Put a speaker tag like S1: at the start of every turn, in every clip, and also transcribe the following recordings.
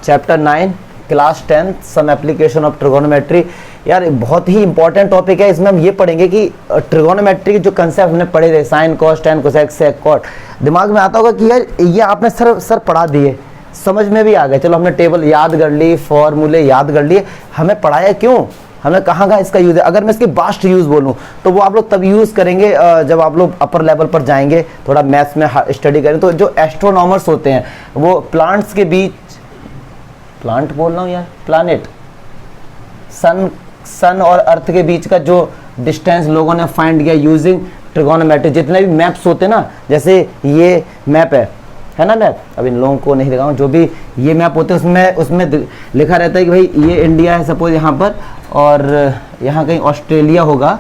S1: Chapter 9 class 10 some application of trigonometry. यार बहुत ही important topic है। इसमें हम ये पढ़ेंगे कि ट्रिगोनोमेट्री के जो कंसेप्ट हमने पढ़े थे, sine cos tan cosec sec cot, दिमाग में आता होगा कि यार ये आपने सर पढ़ा दिए, समझ में भी आ गए, चलो हमने टेबल याद कर ली, फॉर्मूले याद कर लिए, हमें पढ़ाया क्यों, हमें कहाँ इसका यूज़ है। अगर मैं इसकी बास्ट यूज़ बोलूँ तो वो आप लोग तब यूज़ करेंगे जब आप लोग अपर लेवल पर जाएंगे, थोड़ा मैथ्स में स्टडी करें। तो जो एस्ट्रोनॉमर्स होते हैं वो प्लांट्स के बीच, प्लांट बोल रहा हूँ यार, प्लानेट, सन और अर्थ के बीच का जो डिस्टेंस लोगों ने फाइंड किया यूजिंग ट्रिगोनोमेट्री। जितने भी मैप्स होते हैं ना, जैसे ये मैप है ना मैप, अब इन लोगों को नहीं दिखाऊं, जो भी ये मैप होते हैं उसमें लिखा रहता है कि भाई ये इंडिया है सपोज यहाँ पर, और यहाँ कहीं ऑस्ट्रेलिया होगा,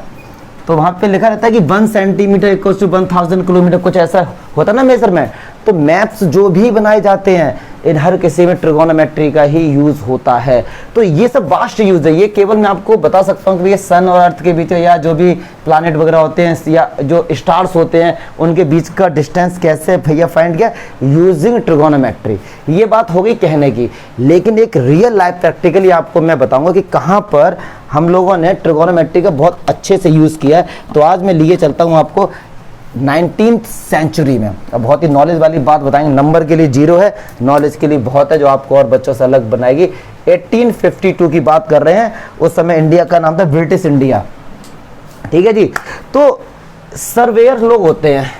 S1: तो वहाँ पे लिखा रहता है कि 1 सेंटीमीटर इक्वल टू 1000 किलोमीटर, कुछ ऐसा होता ना मेजरमेंट। तो मैप्स जो भी बनाए जाते हैं इन हर किसी में ट्रिगोनोमेट्री का ही यूज़ होता है। तो ये सब वास्ट यूज़ है। ये केवल मैं आपको बता सकता हूँ कि ये सन और अर्थ के बीच या जो भी प्लानेट वगैरह होते हैं या जो स्टार्स होते हैं उनके बीच का डिस्टेंस कैसे भैया फाइंड किया यूजिंग ट्रिगोनोमेट्री। ये बात हो गई कहने की, लेकिन एक रियल लाइफ प्रैक्टिकली आपको मैं बताऊंगा कि कहाँ पर हम लोगों ने ट्रिगोनोमेट्री का बहुत अच्छे से यूज़ किया है। तो आज मैं लिए चलता हूँ आपको 19th सेंचुरी में। अब बहुत ही नॉलेज वाली बात बताएंगे, नंबर के लिए 0 है, नॉलेज के लिए बहुत है, जो आपको और बच्चों से अलग बनाएगी। 1852 की बात कर रहे हैं। उस समय इंडिया का नाम था ब्रिटिश इंडिया, ठीक है जी। तो सर्वेयर लोग होते हैं,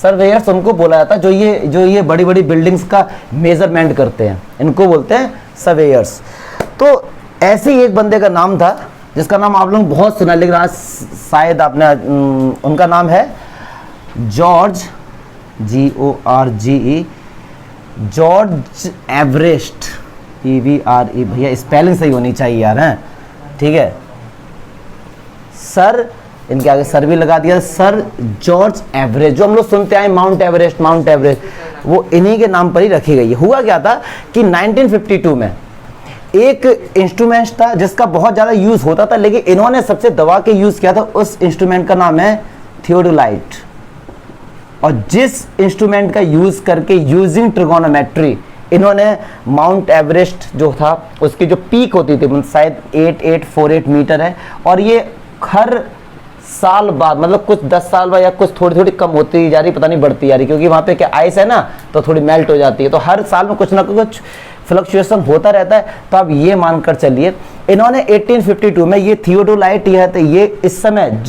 S1: सर्वेयर्स उनको बोला जाता है जो ये बड़ी बड़ी बिल्डिंग्स का मेजरमेंट करते हैं, इनको बोलते हैं सर्वेयर्स। तो ऐसे ही एक बंदे का नाम था जिसका नाम आप लोग बहुत सुना, लेकिन आज शायद आपने, उनका नाम है George, GORGE, George Everest, EVRE, भैया स्पेलिंग सही होनी चाहिए यार, हैं, ठीक है। सर, इनके आगे सर भी लगा दिया, सर जॉर्ज एवरेस्ट, जो हम लोग सुनते आए माउंट एवरेस्ट, वो इन्हीं के नाम पर ही रखी गई है। हुआ क्या था कि 1952 में एक इंस्ट्रूमेंट था जिसका बहुत ज़्यादा यूज़ होता था, लेकिन इन्होंने सबसे दबा के यूज़ किया था। उस इंस्ट्रूमेंट का नाम है थियोडोलाइट। और जिस इंस्ट्रूमेंट का यूज़ करके यूजिंग ट्रिगोनोमेट्री इन्होंने माउंट एवरेस्ट जो था उसकी जो पीक होती थी शायद 8848 मीटर है, और ये हर साल बाद, मतलब कुछ 10 साल बाद या कुछ थोड़ी थोड़ी कम होती जा रही, पता नहीं बढ़ती जा रही, क्योंकि वहाँ पे क्या आइस है ना, तो थोड़ी मेल्ट हो जाती है, तो हर साल में कुछ ना कुछ फ्लक्चुएशन होता रहता है। तो आप ये मानकर चलिए इन्होंने 1852 में ये थियोडोलाइट है, तो ये इस समय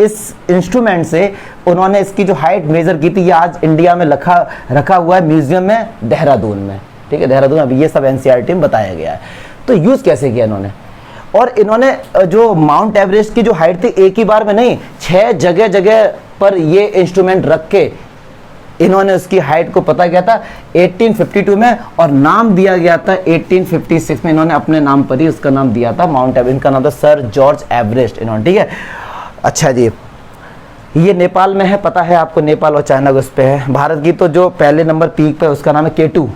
S1: इस इंस्ट्रूमेंट से उन्होंने इसकी जो हाइट मेजर की थी, ये आज इंडिया में रखा हुआ है म्यूजियम में देहरादून में, ठीक है, देहरादून। अभी ये सब NCERT में बताया गया है। तो यूज़ कैसे किया इन्होंने, और इन्होंने जो माउंट एवरेस्ट की जो हाइट थी एक ही बार में नहीं, 6 जगह पर ये इंस्ट्रूमेंट रख के इन्होंने उसकी हाइट को पता किया था 1852 में, और नाम दिया गया था 1856 में। इन्होंने अपने नाम पर ही उसका नाम दिया था माउंट एवरेस्ट। इनका नाम था सर जॉर्ज एवरेस्ट इन्होंने, ठीक है। अच्छा जी, ये नेपाल में है, पता है आपको, नेपाल और चाइना उस पे है। भारत की तो जो पहले नंबर पीक पे उसका नाम है K2।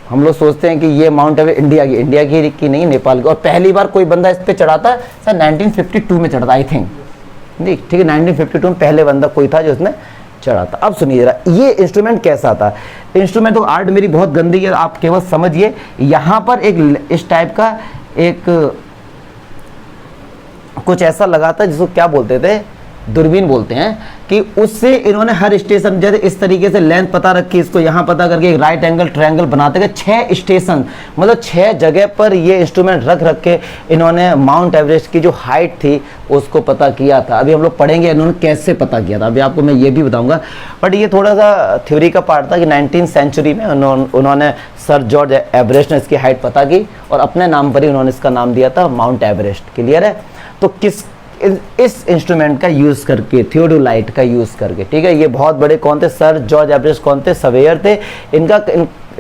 S1: हम लोग सोचते हैं कि ये माउंट एवरेस्ट इंडिया की नहीं, नेपाल की। और पहली बार कोई बंदा इस पे चढ़ा था सर 1952 में चढ़ा था, आई थिंक, ठीक है, 1952 में पहले बंदा कोई था जो उसने चढ़ा था। अब सुनिए जरा, ये इंस्ट्रूमेंट कैसा था। इंस्ट्रूमेंट तो आर्ट मेरी बहुत गंदी है, आप केवल समझिए। यहाँ पर एक इस टाइप का एक कुछ ऐसा लगा था जिसको क्या बोलते थे, दूरबीन बोलते हैं, कि उससे इन्होंने हर स्टेशन, जैसे इस तरीके से लेंथ पता रखी, इसको यहाँ पता करके एक राइट एंगल ट्रायंगल बनाते गए। 6 स्टेशन, मतलब 6 जगह पर ये इंस्ट्रूमेंट रख के इन्होंने माउंट एवरेस्ट की जो हाइट थी उसको पता किया था। अभी हम लोग पढ़ेंगे इन्होंने कैसे पता किया था, अभी आपको मैं ये भी बताऊंगा। बट ये थोड़ा सा थ्योरी का पार्ट था कि 19th सेंचुरी में उन्होंने सर जॉर्ज एवरेस्ट ने इसकी हाइट पता की, और अपने नाम पर ही उन्होंने इसका नाम दिया था माउंट एवरेस्ट। क्लियर है। तो इस इंस्ट्रूमेंट का यूज़ करके, थियोडोलाइट का यूज़ करके, ठीक है। ये बहुत बड़े कौन थे, सर जॉर्ज एवरेस्ट कौन थे, सर्वेयर थे। इन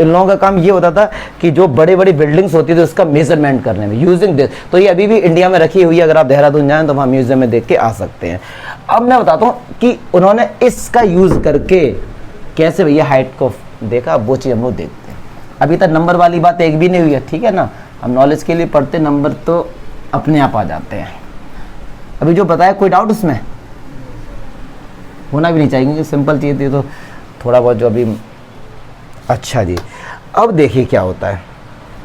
S1: लोगों का काम ये होता था कि जो बड़ी बड़ी बिल्डिंग्स होती थी उसका मेजरमेंट करने में यूजिंग दिस। तो ये अभी भी इंडिया में रखी हुई है, अगर आप देहरादून जाएं तो वहाँ म्यूजियम में देख के आ सकते हैं। अब मैं बताता हूँ कि उन्होंने इसका यूज़ करके कैसे भैया हाइट को देखा। वो चीज़ हम लोग देखते हैं। अभी तक नंबर वाली बात एक भी नहीं हुई है, ठीक है ना। हम नॉलेज के लिए पढ़ते, नंबर तो अपने आप आ जाते हैं। अभी जो बताया कोई डाउट उसमें होना भी नहीं चाहिए, क्योंकि सिंपल चीज़ थी, तो थोड़ा बहुत जो अभी। अच्छा जी, अब देखिए क्या होता है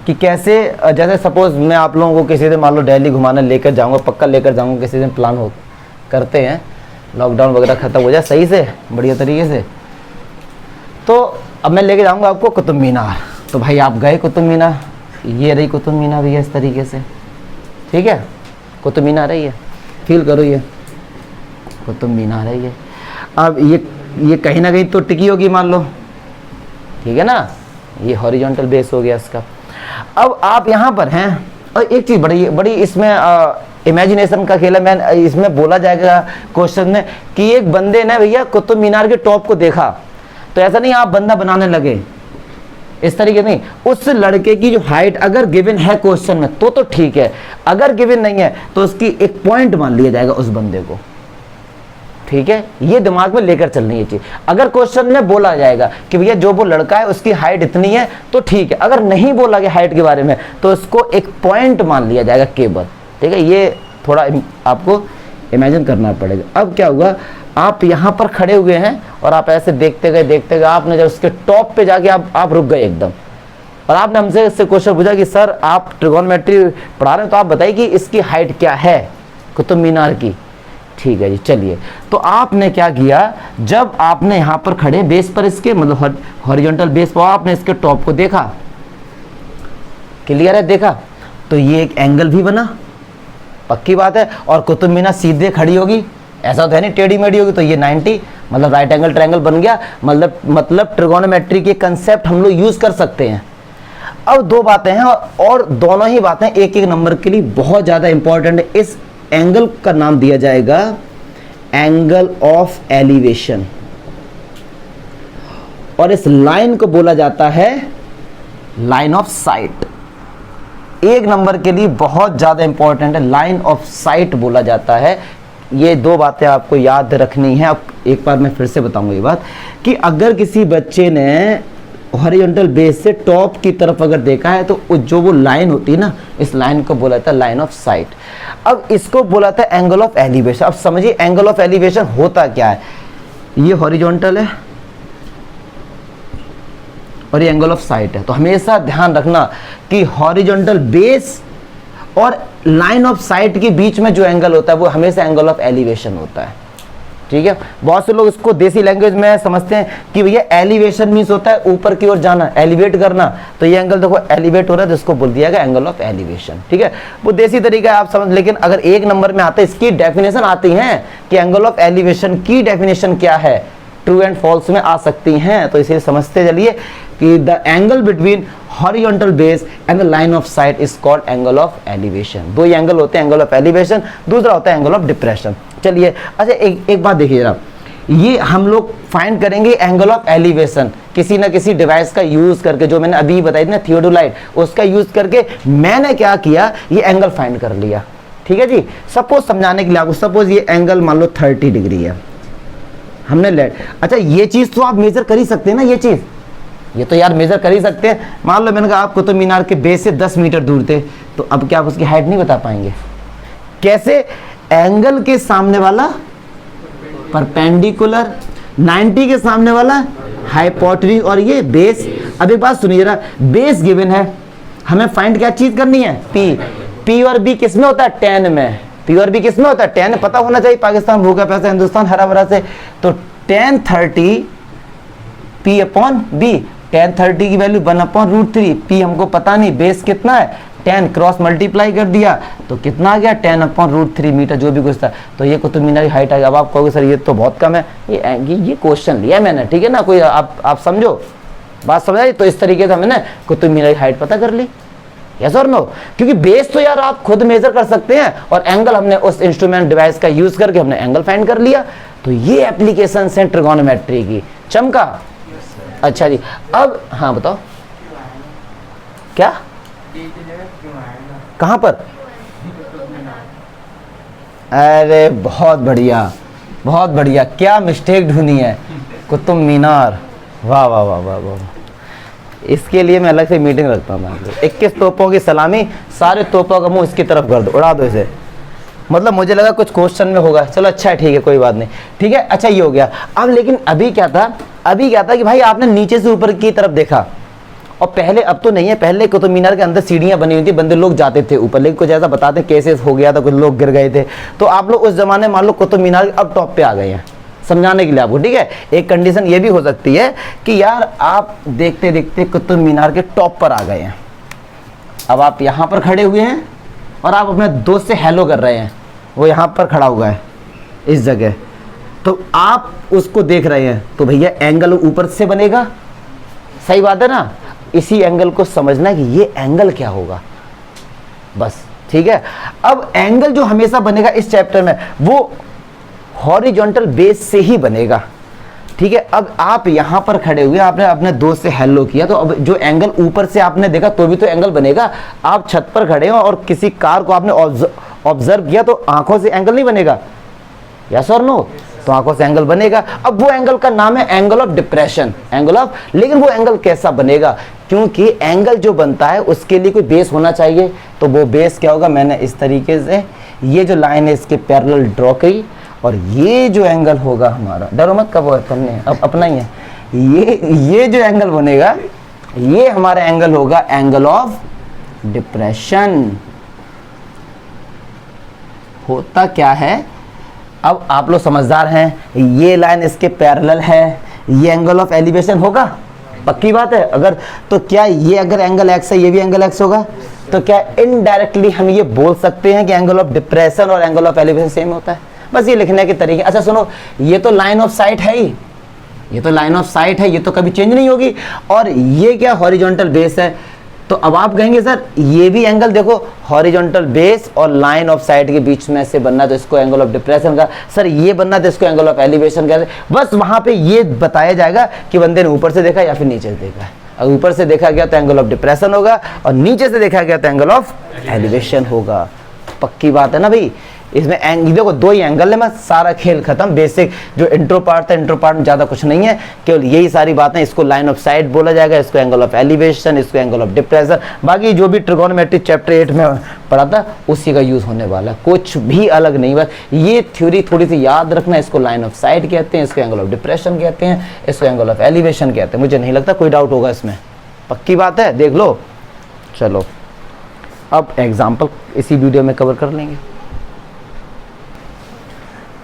S1: कि कैसे, जैसे सपोज मैं आप लोगों को किसी दिन मान लो दिल्ली घुमाने लेकर जाऊंगा, पक्का लेकर जाऊंगा, किसी दिन प्लान हो करते हैं, लॉकडाउन वगैरह ख़त्म हो जाए सही से बढ़िया तरीके से, तो अब मैं लेके जाऊंगा आपको कुतुब मीनार। तो भाई आप गए कुतुब मीनार, ये रही कुतुब मीनार भैया इस तरीके से, ठीक है, कुतुब मीनार है ये, फील करो ये कुतुब मीनार है ये। अब ये कहीं ना कहीं तो टिकी होगी मान लो, ठीक है ना, ये हॉरिजॉन्टल बेस हो गया इसका। अब आप यहाँ पर हैं, और एक चीज़ बड़ी इसमें इमेजिनेशन का खेल है। मैं इसमें बोला जाएगा क्वेश्चन में कि एक बंदे ने भैया कुतुब मीनार के टॉप को देखा, तो ऐसा नहीं आप बंदा बनाने लगे, इस तरीके नहीं, उस लड़के की जो हाइट अगर गिवन है क्वेश्चन में तो ठीक है, अगर गिवन नहीं है तो उसकी एक पॉइंट मान लिया जाएगा उस बंदे को, ठीक है। ये दिमाग में लेकर चलनी है चीज। अगर क्वेश्चन में बोला जाएगा कि भैया जो वो लड़का है उसकी हाइट इतनी है तो ठीक है, अगर नहीं बोला गया हाइट के बारे में तो उसको एक पॉइंट मान लिया जाएगा केवल, ठीक है। ये थोड़ा आपको इमेजिन करना पड़ेगा। अब क्या हुआ, आप यहाँ पर खड़े हुए हैं और आप ऐसे देखते गए, आपने जब उसके टॉप पे जाके आप रुक गए एकदम, और आपने हमसे इससे क्वेश्चन पूछा कि सर आप ट्रिगोनोमेट्री पढ़ा रहे हैं तो आप बताइए कि इसकी हाइट क्या है कुतुब मीनार की, ठीक है जी चलिए। तो आपने क्या किया, जब आपने यहाँ पर खड़े बेस पर इसके मतलब हॉरिजॉन्टल बेस पर आपने इसके टॉप को देखा, क्लियर है, देखा तो ये एक एंगल भी बना, पक्की बात है, और कुतुब मीनार सीधे खड़ी होगी, ऐसा तो है नहीं टेढ़ी मेढ़ी होगी, तो ये 90 मतलब राइट एंगल ट्रायंगल बन गया। मतलब ट्रिगोनोमेट्री के कंसेप्ट हम लोग यूज कर सकते हैं। अब दो बातें हैं और दोनों ही बातें एक एक नंबर के लिए बहुत ज्यादा इंपॉर्टेंट है। इस एंगल का नाम दिया जाएगा एंगल ऑफ एलिवेशन, और इस लाइन को बोला जाता है लाइन ऑफ साइट। एक नंबर के लिए बहुत ज्यादा इंपॉर्टेंट है, लाइन ऑफ साइट बोला जाता है। ये दो बातें आपको याद रखनी है। अब एक बार मैं फिर से बताऊंगा ये बात कि अगर किसी बच्चे ने हॉरिजॉन्टल बेस से टॉप की तरफ अगर देखा है तो जो वो लाइन होती है ना, इस लाइन को बोला था लाइन ऑफ साइट। अब इसको बोला था एंगल ऑफ एलिवेशन। अब समझिए एंगल ऑफ एलिवेशन होता क्या है, ये हॉरिजॉन्टल है और ये एंगल ऑफ साइट है। तो हमेशा ध्यान रखना कि हॉरिजॉन्टल बेस और लाइन ऑफ साइट के बीच में जो एंगल होता है वो हमेशा एंगल ऑफ एलिवेशन होता है, ठीक है। बहुत से लोग इसको देसी लैंग्वेज में समझते हैं कि भैया एलिवेशन मींस होता है ऊपर की ओर जाना, एलिवेट करना, तो ये एंगल देखो एलिवेट हो रहा है, जिसको बोल दिया गया एंगल ऑफ एलिवेशन, ठीक है। वो देसी तरीका है आप समझ, लेकिन अगर एक नंबर में आता है इसकी डेफिनेशन आती है कि एंगल ऑफ एलिवेशन की डेफिनेशन क्या है, ट्रू एंड फॉल्स में आ सकती हैं, तो इसे समझते चलिए कि the angle between horizontal base and the line of site is called angle of elevation. दो ही एंगल होते हैं, एंगल ऑफ एलिवेशन, दूसरा होता है एंगल ऑफ डिप्रेशन। चलिए अच्छा एक बात देखिए जरा, ये हम लोग फाइंड करेंगे एंगल ऑफ एलिवेशन किसी ना किसी डिवाइस का यूज करके, जो मैंने अभी बताई थी ना थियोडोलाइट, उसका यूज करके मैंने क्या किया, ये एंगल फाइंड कर लिया, ठीक है जी। सपोज समझाने के लिए आपको, सपोज ये एंगल मान लो 30 डिग्री है, हमने लेट, अच्छा ये चीज तो आप मेजर कर ही सकते हैं ना, ये चीज ये तो यार मेजर कर ही सकते हैं। मान लो मैंने कहा आप कुतुब मीनार के बेस से 10 मीटर दूर थे, तो अब क्या आप उसकी हाइट नहीं बता पाएंगे? कैसे? एंगल के सामने वाला परपेंडिकुलर, 90 के सामने वाला हाइपोटेन्यूज, और ये बेस। अब एक बात सुनिए जरा, बेस गिवन है, हमें फाइंड क्या चीज करनी है, पी। पी और बी किस में होता है, tan में। पी और बी किस में होता है, tan। पता होना चाहिए, पाकिस्तान भूखा प्यासा हिंदुस्तान हरा भरा से, तो tan 30 P upon B. tan 30 की वैल्यू 1/√3, P हमको पता नहीं, बेस कितना है 10, क्रॉस मल्टीप्लाई कर दिया तो कितना आ गया 10/√3 मीटर, जो भी कुछ था। तो ये कुतुब मीनार की हाइट आ गई। अब आप कहोगे सर ये तो बहुत कम है, ये क्वेश्चन लिया मैंने, ठीक है ना, कोई आप समझो बात, समझ आई? तो इस तरीके से हमने कुतुब मीनार की हाइट पता कर ली, यस और नो। क्योंकि बेस तो यार आप खुद मेजर कर सकते हैं, और एंगल हमने उस इंस्ट्रूमेंट डिवाइस का यूज करके हमने एंगल फाइंड कर लिया। तो ये एप्लीकेशन है ट्रिगोनोमेट्री की। चमका? अच्छा जी। अब हाँ बताओ क्या, कहां पर? अरे बहुत बढ़िया, बहुत बढ़िया, क्या मिस्टेक ढूंढी है, कुतुब मीनार। वाह वाह वाह वाह वाह, इसके लिए मैं अलग से मीटिंग रखता हूँ। 21 तोपों की सलामी, सारे तोपों का मुंह इसकी तरफ कर दो, उड़ा दो इसे। मतलब मुझे लगा कुछ क्वेश्चन में होगा, चलो अच्छा है, ठीक है, कोई बात नहीं, ठीक है। अच्छा ये हो गया। अब लेकिन अभी क्या था कि भाई आपने नीचे से ऊपर की तरफ देखा, और पहले, अब तो नहीं है, पहले कुतुब मीनार के अंदर सीढ़ियां बनी हुई थी, बंदे लोग जाते थे ऊपर, लेकिन कुछ ऐसा बताते केसेस हो गया था, कुछ लोग गिर गए थे। तो आप लोग उस जमाने मान लो कुतुब मीनार के अब टॉप पे आ गए हैं, समझाने के लिए आपको, ठीक है। एक कंडीशन ये भी हो सकती है कि यार आप देखते देखते कुतुब मीनार के टॉप पर आ गए हैं, अब आप यहाँ पर खड़े हुए हैं और आप अपने दोस्त से हेलो कर रहे हैं, वो यहाँ पर खड़ा हुआ है इस जगह, तो आप उसको देख रहे हैं, तो भैया एंगल ऊपर से बनेगा, सही बात है ना। इसी एंगल को समझना कि ये एंगल क्या होगा, बस, ठीक है। अब एंगल जो हमेशा बनेगा इस चैप्टर में वो हॉरिजॉन्टल बेस से ही बनेगा, ठीक है। अब आप यहां पर खड़े हुए, आपने अपने दोस्त से हेलो किया, तो अब जो एंगल ऊपर से आपने देखा तो भी तो एंगल बनेगा। आप छत पर खड़े हो और किसी कार को आपने ऑब्जर्व किया तो आंखों से एंगल नहीं बनेगा, यस और नो, तो आंखों से एंगल बनेगा। अब वो एंगल का नाम है angle of depression, angle of, लेकिन वो एंगल कैसा बनेगा, क्योंकि एंगल जो बनता है उसके लिए कोई बेस होना चाहिए, तो वो बेस क्या होगा, मैंने इस तरीके से ये जो लाइन है इसके पैरेलल ड्रॉ की, और ये जो एंगल होगा हमारा, डरो मत, कब हमने अब अपना ही है, ये जो एंगल बनेगा ये हमारा एंगल होगा एंगल ऑफ डिप्रेशन। होता क्या है, अब आप लोग समझदार हैं, ये लाइन इसके पैरेलल है, ये एंगल ऑफ एलिवेशन होगा, पक्की बात है। अगर तो क्या ये अगर एंगल एक्स है ये भी एंगल एक्स होगा, तो क्या इनडायरेक्टली हम ये बोल सकते हैं कि एंगल ऑफ डिप्रेशन और एंगल ऑफ एलिवेशन सेम होता है, बस ये लिखने के तरीके। अच्छा सुनो, ये तो लाइन ऑफ साइट है ही, ये तो लाइन ऑफ साइट है, ये तो कभी चेंज नहीं होगी, और ये क्या हॉरिजॉन्टल बेस है, तो अब आप कहेंगे सर ये भी एंगल देखो, हॉरिजॉन्टल बेस और लाइन ऑफ साइट के बीच में से बनना तो इसको एंगल ऑफ डिप्रेशन का, सर ये बनना तो इसको एंगल ऑफ एलिवेशन का, बस वहां पे ये बताया जाएगा कि बंदे ने ऊपर से देखा या फिर नीचे से देखा है। अगर ऊपर से देखा गया तो एंगल ऑफ डिप्रेशन होगा, और नीचे से देखा गया तो एंगल ऑफ एलिवेशन होगा, पक्की बात है ना भाई। इसमें देखो दो ही एंगल है, मैं सारा खेल खत्म, बेसिक जो इंट्रो पार्ट था, इंट्रो पार्ट में ज़्यादा कुछ नहीं है, केवल यही सारी बातें। इसको लाइन ऑफ साइट बोला जाएगा, इसको एंगल ऑफ एलिवेशन, इसको एंगल ऑफ डिप्रेशन, बाकी जो भी ट्रिगोनोमेट्री चैप्टर 8 में पढ़ा था उसी का यूज़ होने वाला, कुछ भी अलग नहीं। बस ये थ्योरी थोड़ी सी याद रखना, इसको लाइन ऑफ साइट कहते हैं, इसको एंगल ऑफ डिप्रेशन कहते हैं, इसको एंगल ऑफ एलिवेशन कहते हैं। मुझे नहीं लगता कोई डाउट होगा इसमें, पक्की बात है, देख लो। चलो अब एग्जाम्पल इसी वीडियो में कवर कर लेंगे।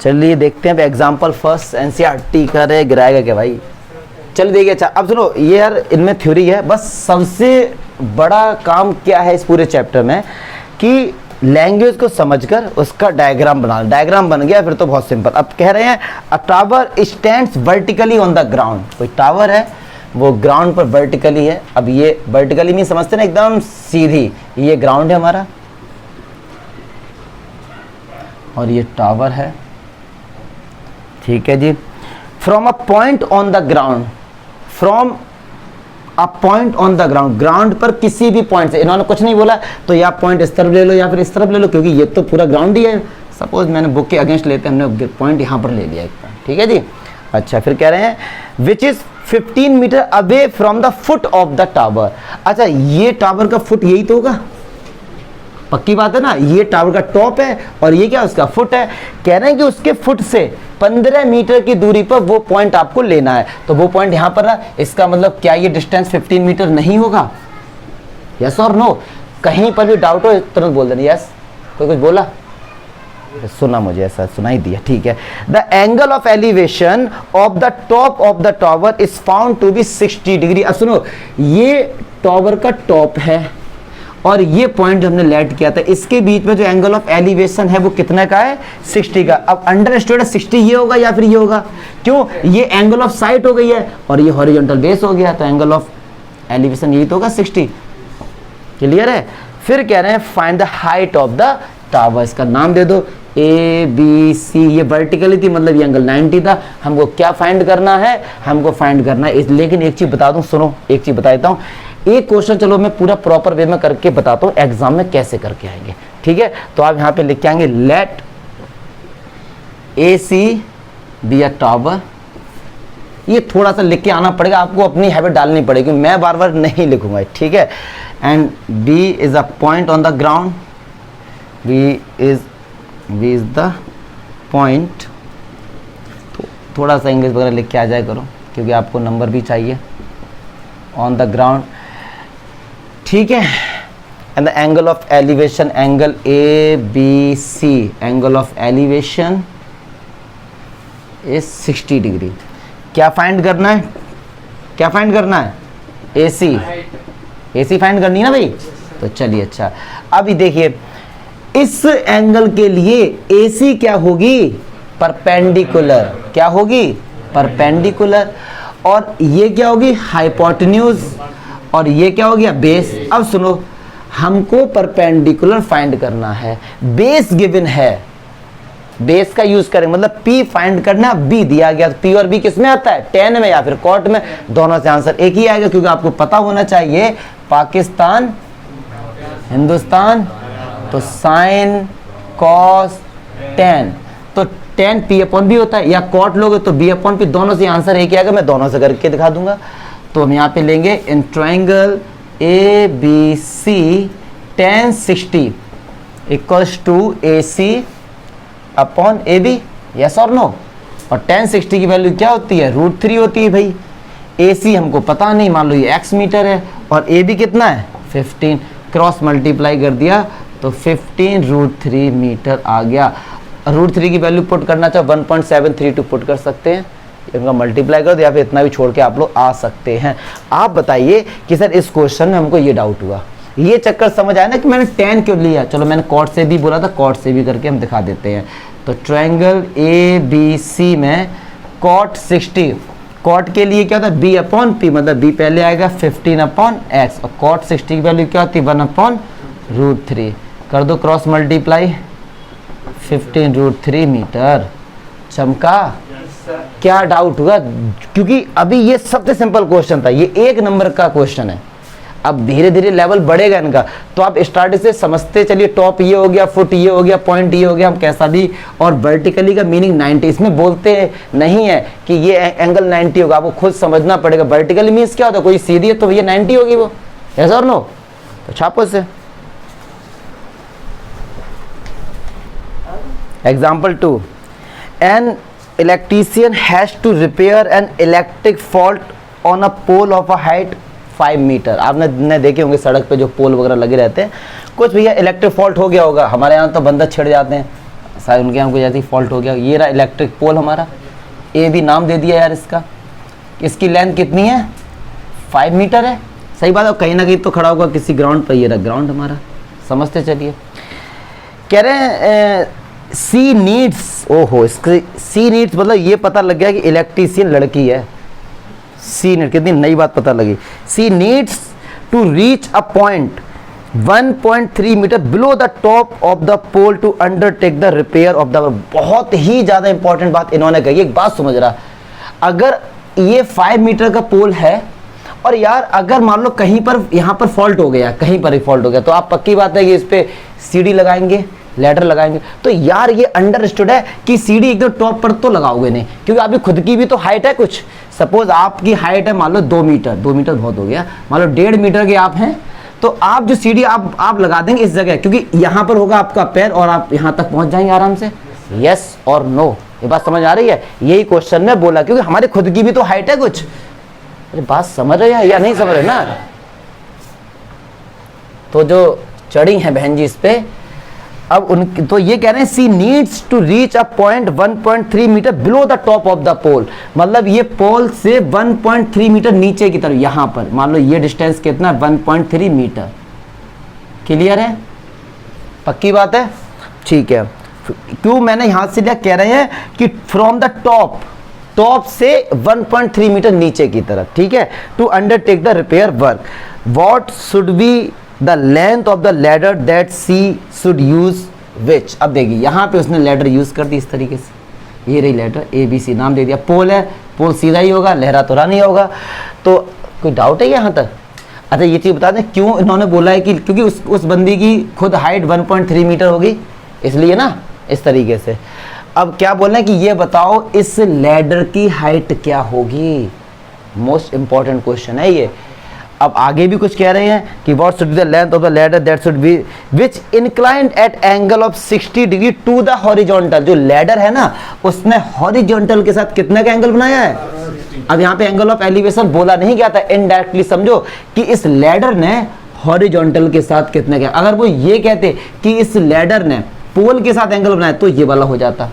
S1: चलिए देखते हैं एग्जाम्पल फर्स्ट, एनसीईआरटी करे गिराएगा क्या भाई, चलिए देखिए। अच्छा अब सुनो, ये यार इनमें थ्योरी है, बस सबसे बड़ा काम क्या है इस पूरे चैप्टर में कि लैंग्वेज को समझकर उसका डायग्राम बनाना। डायग्राम बन गया फिर तो बहुत सिंपल। अब कह रहे हैं अ tower stands vertically on the ground, कोई टावर है वो ग्राउंड पर वर्टिकली है। अब ये वर्टिकली नहीं समझते ना, एकदम सीधी, ये ग्राउंड है हमारा और ये टावर है, ठीक है जी। From a point on the ground, from a point on the ground, ground पर किसी भी पॉइंट से, इन्होंने कुछ नहीं बोला तो या पॉइंट इस तरफ ले लो या फिर इस तरफ ले लो, क्योंकि ये तो पूरा ग्राउंड ही है। सपोज मैंने बुक के अगेंस्ट लेते हैं, हमने पॉइंट यहाँ पर ले लिया एक पॉइंट, ठीक है जी। अच्छा फिर कह रहे हैं which is 15 metre away from the foot of the tower. अच्छा ये टावर का फुट यही तो होगा, पक्की बात है ना, ये टावर का टॉप है और ये क्या उसका फुट है। कह रहे हैं कि उसके फुट से 15 मीटर की दूरी पर वो पॉइंट आपको लेना है, तो वो पॉइंट यहां पर है। इसका मतलब क्या ये डिस्टेंस 15 मीटर नहीं होगा, यस और नो। कहीं पर भी डाउट हो तुरंत बोल देना यस। कोई कुछ बोला, सुना, मुझे ऐसा सुनाई दिया, ठीक है। The angle of elevation of the top of the tower is found to be 60 degree. अब सुनो, ये टावर का टॉप है और ये पॉइंट जो हमने लेट किया था, इसके बीच में जो एंगल ऑफ एलिवेशन है वो कितने का है, 60 का। अब अंडरस्टूड 60 ये होगा या फिर ये होगा, क्यों, ये एंगल ऑफ साइट हो गई है और ये हॉरिजॉन्टल बेस हो गया, तो एंगल ऑफ एलिवेशन यही तो होगा 60। क्लियर है। फिर कह रहे हैं find the height of the tower, इसका नाम दे दो ए बी सी। ये वर्टिकली थी मतलब ये एंगल 90 था। हमको क्या फाइंड करना है, हमको फाइंड करना है। लेकिन एक चीज बता दूं, सुनो एक चीज बता देता हूं, एक क्वेश्चन चलो मैं पूरा प्रॉपर वे में करके बताता हूँ एग्जाम में कैसे करके आएंगे, ठीक है। तो आप यहाँ पे लिख के आएंगे let A C B a tower. ये थोड़ा सा लिख के आना पड़ेगा आपको, अपनी हैबिट डालनी पड़ेगी, मैं बार बार नहीं लिखूंगा, ठीक है। And B is a point on the ground, B is the point. थोड़ा सा इंग्लिश वगैरह लिख के आ जाए करो क्योंकि आपको नंबर भी चाहिए। ऑन द ग्राउंड ठीक है, and the angle of elevation, angle ABC, angle of elevation is 60 degree. क्या फाइंड करना है, क्या फाइंड करना है? AC फाइंड करनी है ना भाई। तो चलिए, अच्छा अभी देखिए इस एंगल के लिए AC क्या होगी? परपेंडिकुलर। क्या होगी? परपेंडिकुलर। और ये क्या होगी? हाइपोटेन्यूज। और ये क्या हो गया? बेस। अब सुनो, हमको परपेंडिकुलर फाइंड करना है, बेस गिवन है, बेस का यूज करेंगे, मतलब P फाइंड करना, B दिया गया। तो P और B किस में आता है? tan में या फिर cot में, दोनों से आंसर एक ही आएगा, क्योंकि आपको पता होना चाहिए पाकिस्तान, हिंदुस्तान, तो sin cos tan, तो tan P/B होता है, या cot लोगे तो B/P, दोनों से आंसर एक ही आएगा। मैं दोनों से करके दिखा दूंगा। तो हम यहाँ पे लेंगे in triangle ABC tan 60 equals to AC upon AB, yes और नो। और tan 60 की वैल्यू क्या होती है? √3 होती है भाई। AC हमको पता नहीं, मान लो ये x मीटर है, और AB कितना है? 15। क्रॉस मल्टीप्लाई कर दिया तो 15 √3 मीटर आ गया। √3 की वैल्यू पुट करना चाहो 1.732 पुट कर सकते हैं, इनका मल्टीप्लाई कर दो, या फिर इतना भी छोड़ के आप लोग आ सकते हैं। आप बताइए कि सर इस क्वेश्चन में हमको ये डाउट हुआ, ये चक्कर समझ आया ना कि मैंने tan क्यों लिया। चलो मैंने cot से भी बोला था, cot से भी करके हम दिखा देते हैं। तो ट्रायंगल ABC में cot 60, cot के लिए क्या होता है? B/P, मतलब B पहले आएगा 15/x, और cot 60 की वैल्यू क्या होती है? 1/√3। कर दो क्रॉस मल्टीप्लाई, 15 √3 मीटर। चमका? क्या डाउट हुआ? क्योंकि अभी ये सबसे सिंपल क्वेश्चन था, ये 1 नंबर का क्वेश्चन है। अब धीरे धीरे लेवल बढ़ेगा इनका, तो आप स्टार्टिंग से समझते चलिए। टॉप ये हो गया, फुट ये हो गया, पॉइंट ये हो गया, हम कैसा भी। और वर्टिकली का मीनिंग 90, इसमें बोलते नहीं है कि ये एंगल 90 होगा, आपको खुद समझना पड़ेगा। वर्टिकली मीन्स क्या होता है? कोई सीधी है तो ये 90 होगी, वो यस और नो। तो छापो से। Example 2, an electrician has to repair an electric fault on a pole of a height 5 metre. आपने देखे होंगे सड़क पे जो पोल वगैरह लगे रहते हैं, कुछ भैया इलेक्ट्रिक फॉल्ट हो गया होगा। हमारे यहाँ तो बंदा छिड़ जाते हैं, शायद उनके यहाँ कोई जैसी फॉल्ट हो गया। ये रहा इलेक्ट्रिक पोल हमारा, AB नाम दे दिया यार इसका। इसकी लेंथ कितनी है? 5 मीटर है। सही बात है, कहीं ना कहीं तो खड़ा होगा किसी ग्राउंड पर। ये रहा ग्राउंड हमारा, समझते चलिए। कह रहे हैं सी नीड्स, ओहो सी नीड्स मतलब ये पता लग गया कि इलेक्ट्रीशियन लड़की है। सी नीड, कितनी नई बात पता लगी। She needs to reach a point 1.3 metre below the top of the pole to undertake the repair of the. बहुत ही ज्यादा इंपॉर्टेंट बात इन्होंने कही, एक बात समझ रहा, अगर ये 5 मीटर का पोल है और यार अगर मान लो कहीं पर यहाँ पर फॉल्ट हो गया, कहीं पर ही फॉल्ट हो गया, तो आप पक्की बात है कि इस पे सीढ़ी लगाएंगे, लैडर लगाएंगे। तो यार ये अंडरस्टूड है कि सीढ़ी एकदम टॉप पर तो लगाओगे नहीं, क्योंकि आपकी खुद की भी तो हाइट है कुछ। सपोज आपकी हाइट है मान लो 2 मीटर, 2 मीटर बहुत हो गया, मान लो 1.5 मीटर के आप हैं, तो आप जो सीढ़ी आप लगा देंगे इस जगह, क्योंकि यहाँ पर होगा आपका पैर और आप यहाँ तक पहुंच जाएंगे आराम से। यस और नो, ये बात समझ आ रही है? यही क्वेश्चन में बोला, क्योंकि हमारी खुद की भी तो हाइट है कुछ। अरे बात समझ रहे हैं या नहीं समझ रहे ना? तो जो चढ़ी है बहन जी इस पे, अब उनकी तो ये कह रहे हैं she needs to reach a point 1.3 metre below the top of the pole, मतलब ये पोल से 1.3 मीटर नीचे की तरफ, यहां पर मान लो ये डिस्टेंस कितना, 1.3 मीटर। क्लियर है? पक्की बात है? ठीक है। क्यों मैंने यहां से लिया, कह रहे हैं कि फ्रॉम द टॉप से 1.3 मीटर नीचे की तरफ, ठीक है, to undertake the repair work. What should be the length of the ladder that she should use which. अब देखिए यहाँ पे उसने लैडर यूज कर दी इस तरीके से, ये रही लैडर, ABC नाम दे दिया। पोल है, पोल सीधा ही होगा, लहरा तो नहीं होगा। तो कोई डाउट है यहाँ तक? अच्छा ये चीज़ बता दें क्यों इन्होंने बोला है कि क्योंकि उस बंदी की खुद हाइट 1.3 मीटर होगी, इसलिए ना इस तरीके से। अब क्या बोल रहे हैं कि ये बताओ इस लैडर की हाइट क्या होगी? मोस्ट इंपॉर्टेंट क्वेश्चन है ये। अब आगे भी कुछ कह रहे हैं कि what should be the length of the ladder that should be which inclined at angle of 60 degree to the horizontal. जो लैडर है ना उसने हॉरिजॉन्टल के साथ कितना का एंगल बनाया है? अब यहाँ पे एंगल ऑफ एलिवेशन बोला नहीं गया था, इनडायरेक्टली समझो कि इस लैडर ने हॉरिजॉन्टल के साथ कितने का। अगर वो ये कहते कि इस लैडर ने पोल के साथ एंगल बनाया तो ये वाला हो जाता,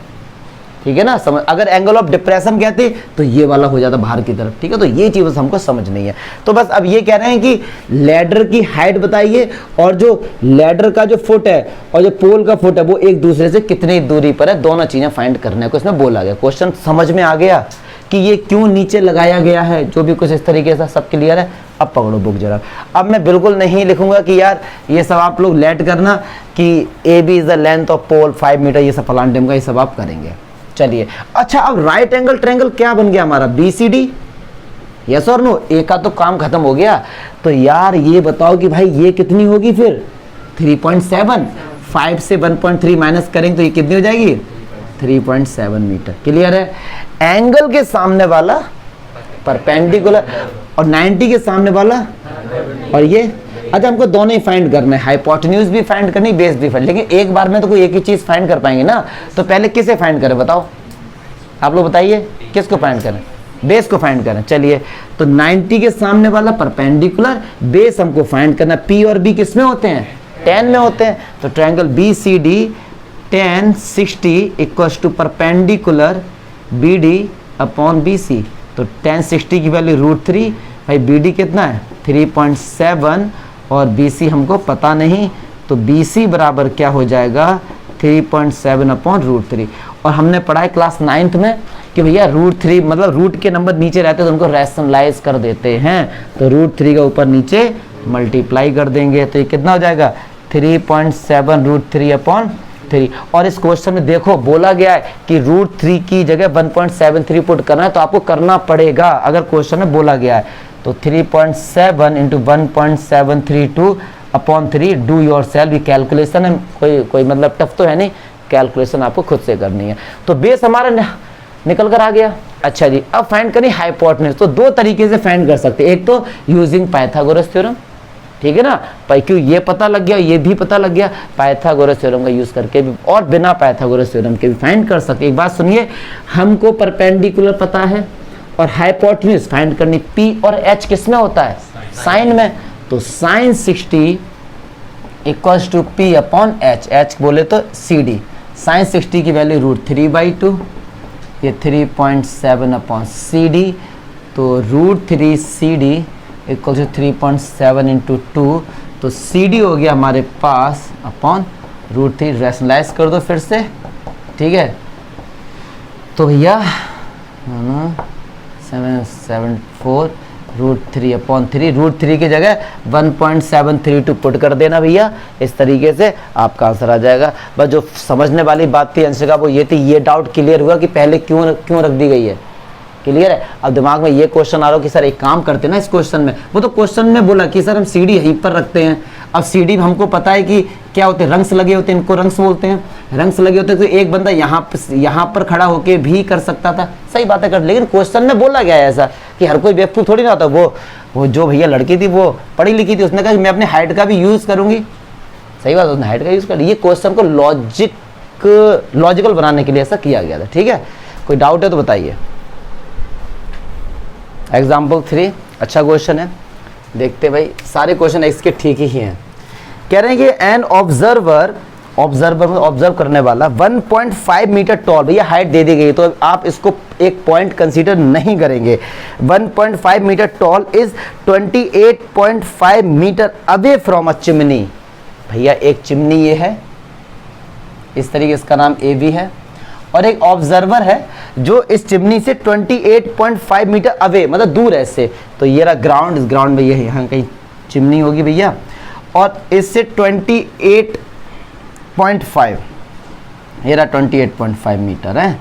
S1: ठीक है ना, समझ। अगर एंगल ऑफ डिप्रेशन कहते तो ये वाला हो जाता बाहर की तरफ, ठीक है। तो ये चीज बस हमको समझनी है। तो बस अब ये कह रहे हैं कि लैडर की हाइट बताइए और जो लैडर का जो फुट है और जो पोल का फुट है वो एक दूसरे से कितनी दूरी पर है, दोनों चीजें फाइंड करने को इसमें बोला गया। क्वेश्चन समझ में आ गया कि ये क्यों नीचे लगाया गया है, जो भी कुछ इस तरीके से सब क्लियर है। अब पकड़ो बुक जरा। अब मैं बिल्कुल नहीं लिखूंगा कि यार ये सब आप लोग लेट करना कि A B is the length of pole 5 metre, ये सब फलान टाइम का, ये सब आप करेंगे। चलिए अच्छा, अब राइट एंगल ट्रायंगल क्या बन गया हमारा, BCD, यस और नो। ए का तो काम खत्म हो गया। तो यार ये बताओ कि भाई ये कितनी होगी फिर 3.7, 5 से 1.3 माइनस करेंगे तो ये कितनी हो जाएगी 3.7 मीटर। क्लियर है। एंगल के सामने वाला परपेंडिकुलर और 90 के सामने वाला और ये। अच्छा हमको दोनों ही फाइंड करने हैं, हाइपोटेन्यूज भी फाइंड करनी, बेस भी फाइंड। लेकिन एक बार में तो कोई एक ही चीज फाइंड कर पाएंगे ना, तो पहले किसे फाइंड करें बताओ, आप लोग बताइए किसको फाइंड करें, बेस को फाइंड करें। चलिए तो 90 के सामने वाला परपेंडिकुलर, बेस हमको फाइंड करना। P और B किस में होते हैं, tan में होते हैं। तो triangle BCD tan 60 equals to perpendicular BD upon BC। तो tan 60 की वैल्यू √3, भाई BD कितना है 3.7 और BC हमको पता नहीं, तो BC बराबर क्या हो जाएगा 3.7 अपॉन √3। और हमने पढ़ा है क्लास 9th में कि भैया √3 मतलब रूट के नंबर नीचे रहते हैं तो उनको रैशनलाइज कर देते हैं, तो √3 का ऊपर नीचे मल्टीप्लाई कर देंगे तो ये कितना हो जाएगा 3.7 √3 अपॉन 3। और इस क्वेश्चन में देखो बोला गया है कि √3 की जगह 1.73 पुट करना है, तो आपको करना पड़ेगा। अगर क्वेश्चन में बोला गया है तो 3.7 into 1.732 upon 3, do your self. ये कैलकुलेशन है, कोई मतलब टफ तो है नहीं, कैलकुलेशन आपको खुद से करनी है। तो बेस हमारा निकल कर आ गया। अच्छा जी, अब फाइंड करें हाइपोटेन्यूज। तो दो तरीके से फाइंड कर सकते हैं, एक तो यूजिंग पाइथागोरस थ्योरम, ठीक है ना, क्यों ये पता लग गया, ये भी पता लग गया, पाइथागोरस थ्योरम का यूज करके भी, और बिना पाइथागोरस थ्योरम के भी फाइंड कर सकते। एक बात सुनिए, हमको परपेंडिकुलर पता है और हाइपोटेन्यूज फाइंड करनी। P और H किस में होता है, साइन में। तो sine 60 equals to P upon H, H बोले तो CD। साइन 60 की वैल्यू √3/2, ये 3.7 अपॉन CD, तो √3 CD इक्वल टू 3.7 इंटू 2, तो CD हो गया हमारे पास अपॉन √3। रैशनलाइज कर दो फिर से, ठीक है। तो भैया 774 √3 अपॉन 3, √3 की जगह 1.732 पुट कर देना भैया। इस तरीके से आपका आंसर आ जाएगा। बस जो समझने वाली बात थी अंशिका वो ये थी, ये डाउट क्लियर हुआ कि पहले क्यों रख दी गई है, क्लियर है। अब दिमाग में ये क्वेश्चन आ रहा हो कि सर एक काम करते ना इस क्वेश्चन में, वो तो क्वेश्चन में बोला कि सर हम CD यहीं पर रखते हैं। अब CD में हमको पता है कि क्या होते हैं, रंग्स लगे होते हैं, इनको रंग्स बोलते हैं, रंग्स लगे होते हैं। तो एक बंदा यहाँ पर खड़ा होके भी कर सकता था, सही बात है कर, लेकिन क्वेश्चन में बोला गया है ऐसा कि हर कोई बेवकूफ थोड़ी ना होता। वो जो भैया लड़की थी वो पढ़ी लिखी थी, उसने कहा कि मैं अपने हाइट का भी यूज करूंगी, सही बात, उसने हाइट का यूज कर। ये क्वेश्चन को लॉजिकल बनाने के लिए ऐसा किया गया था, ठीक है। कोई डाउट है तो बताइए। एग्जाम्पल 3 अच्छा क्वेश्चन है, देखते भाई सारे क्वेश्चन इसके ठीक ही हैं। कह रहे हैं कि एन ऑब्जर्वर में ऑब्जर्व करने वाला 1.5 मीटर टॉल, भैया हाइट दे दी गई तो आप इसको एक पॉइंट कंसीडर नहीं करेंगे। 1.5 metre tall is 28.5 metre away from a chimney. भैया एक चिमनी ये है, इस तरीके इसका नाम AB है, और एक ऑब्जर्वर है जो इस चिमनी से 28.5 मीटर अवे मतलब दूर है इससे। तो ये रहा ग्राउंड, इस ग्राउंड में ये है, यहाँ कहीं चिमनी होगी भैया, और इससे 28.5, ये रहा 28.5 मीटर है।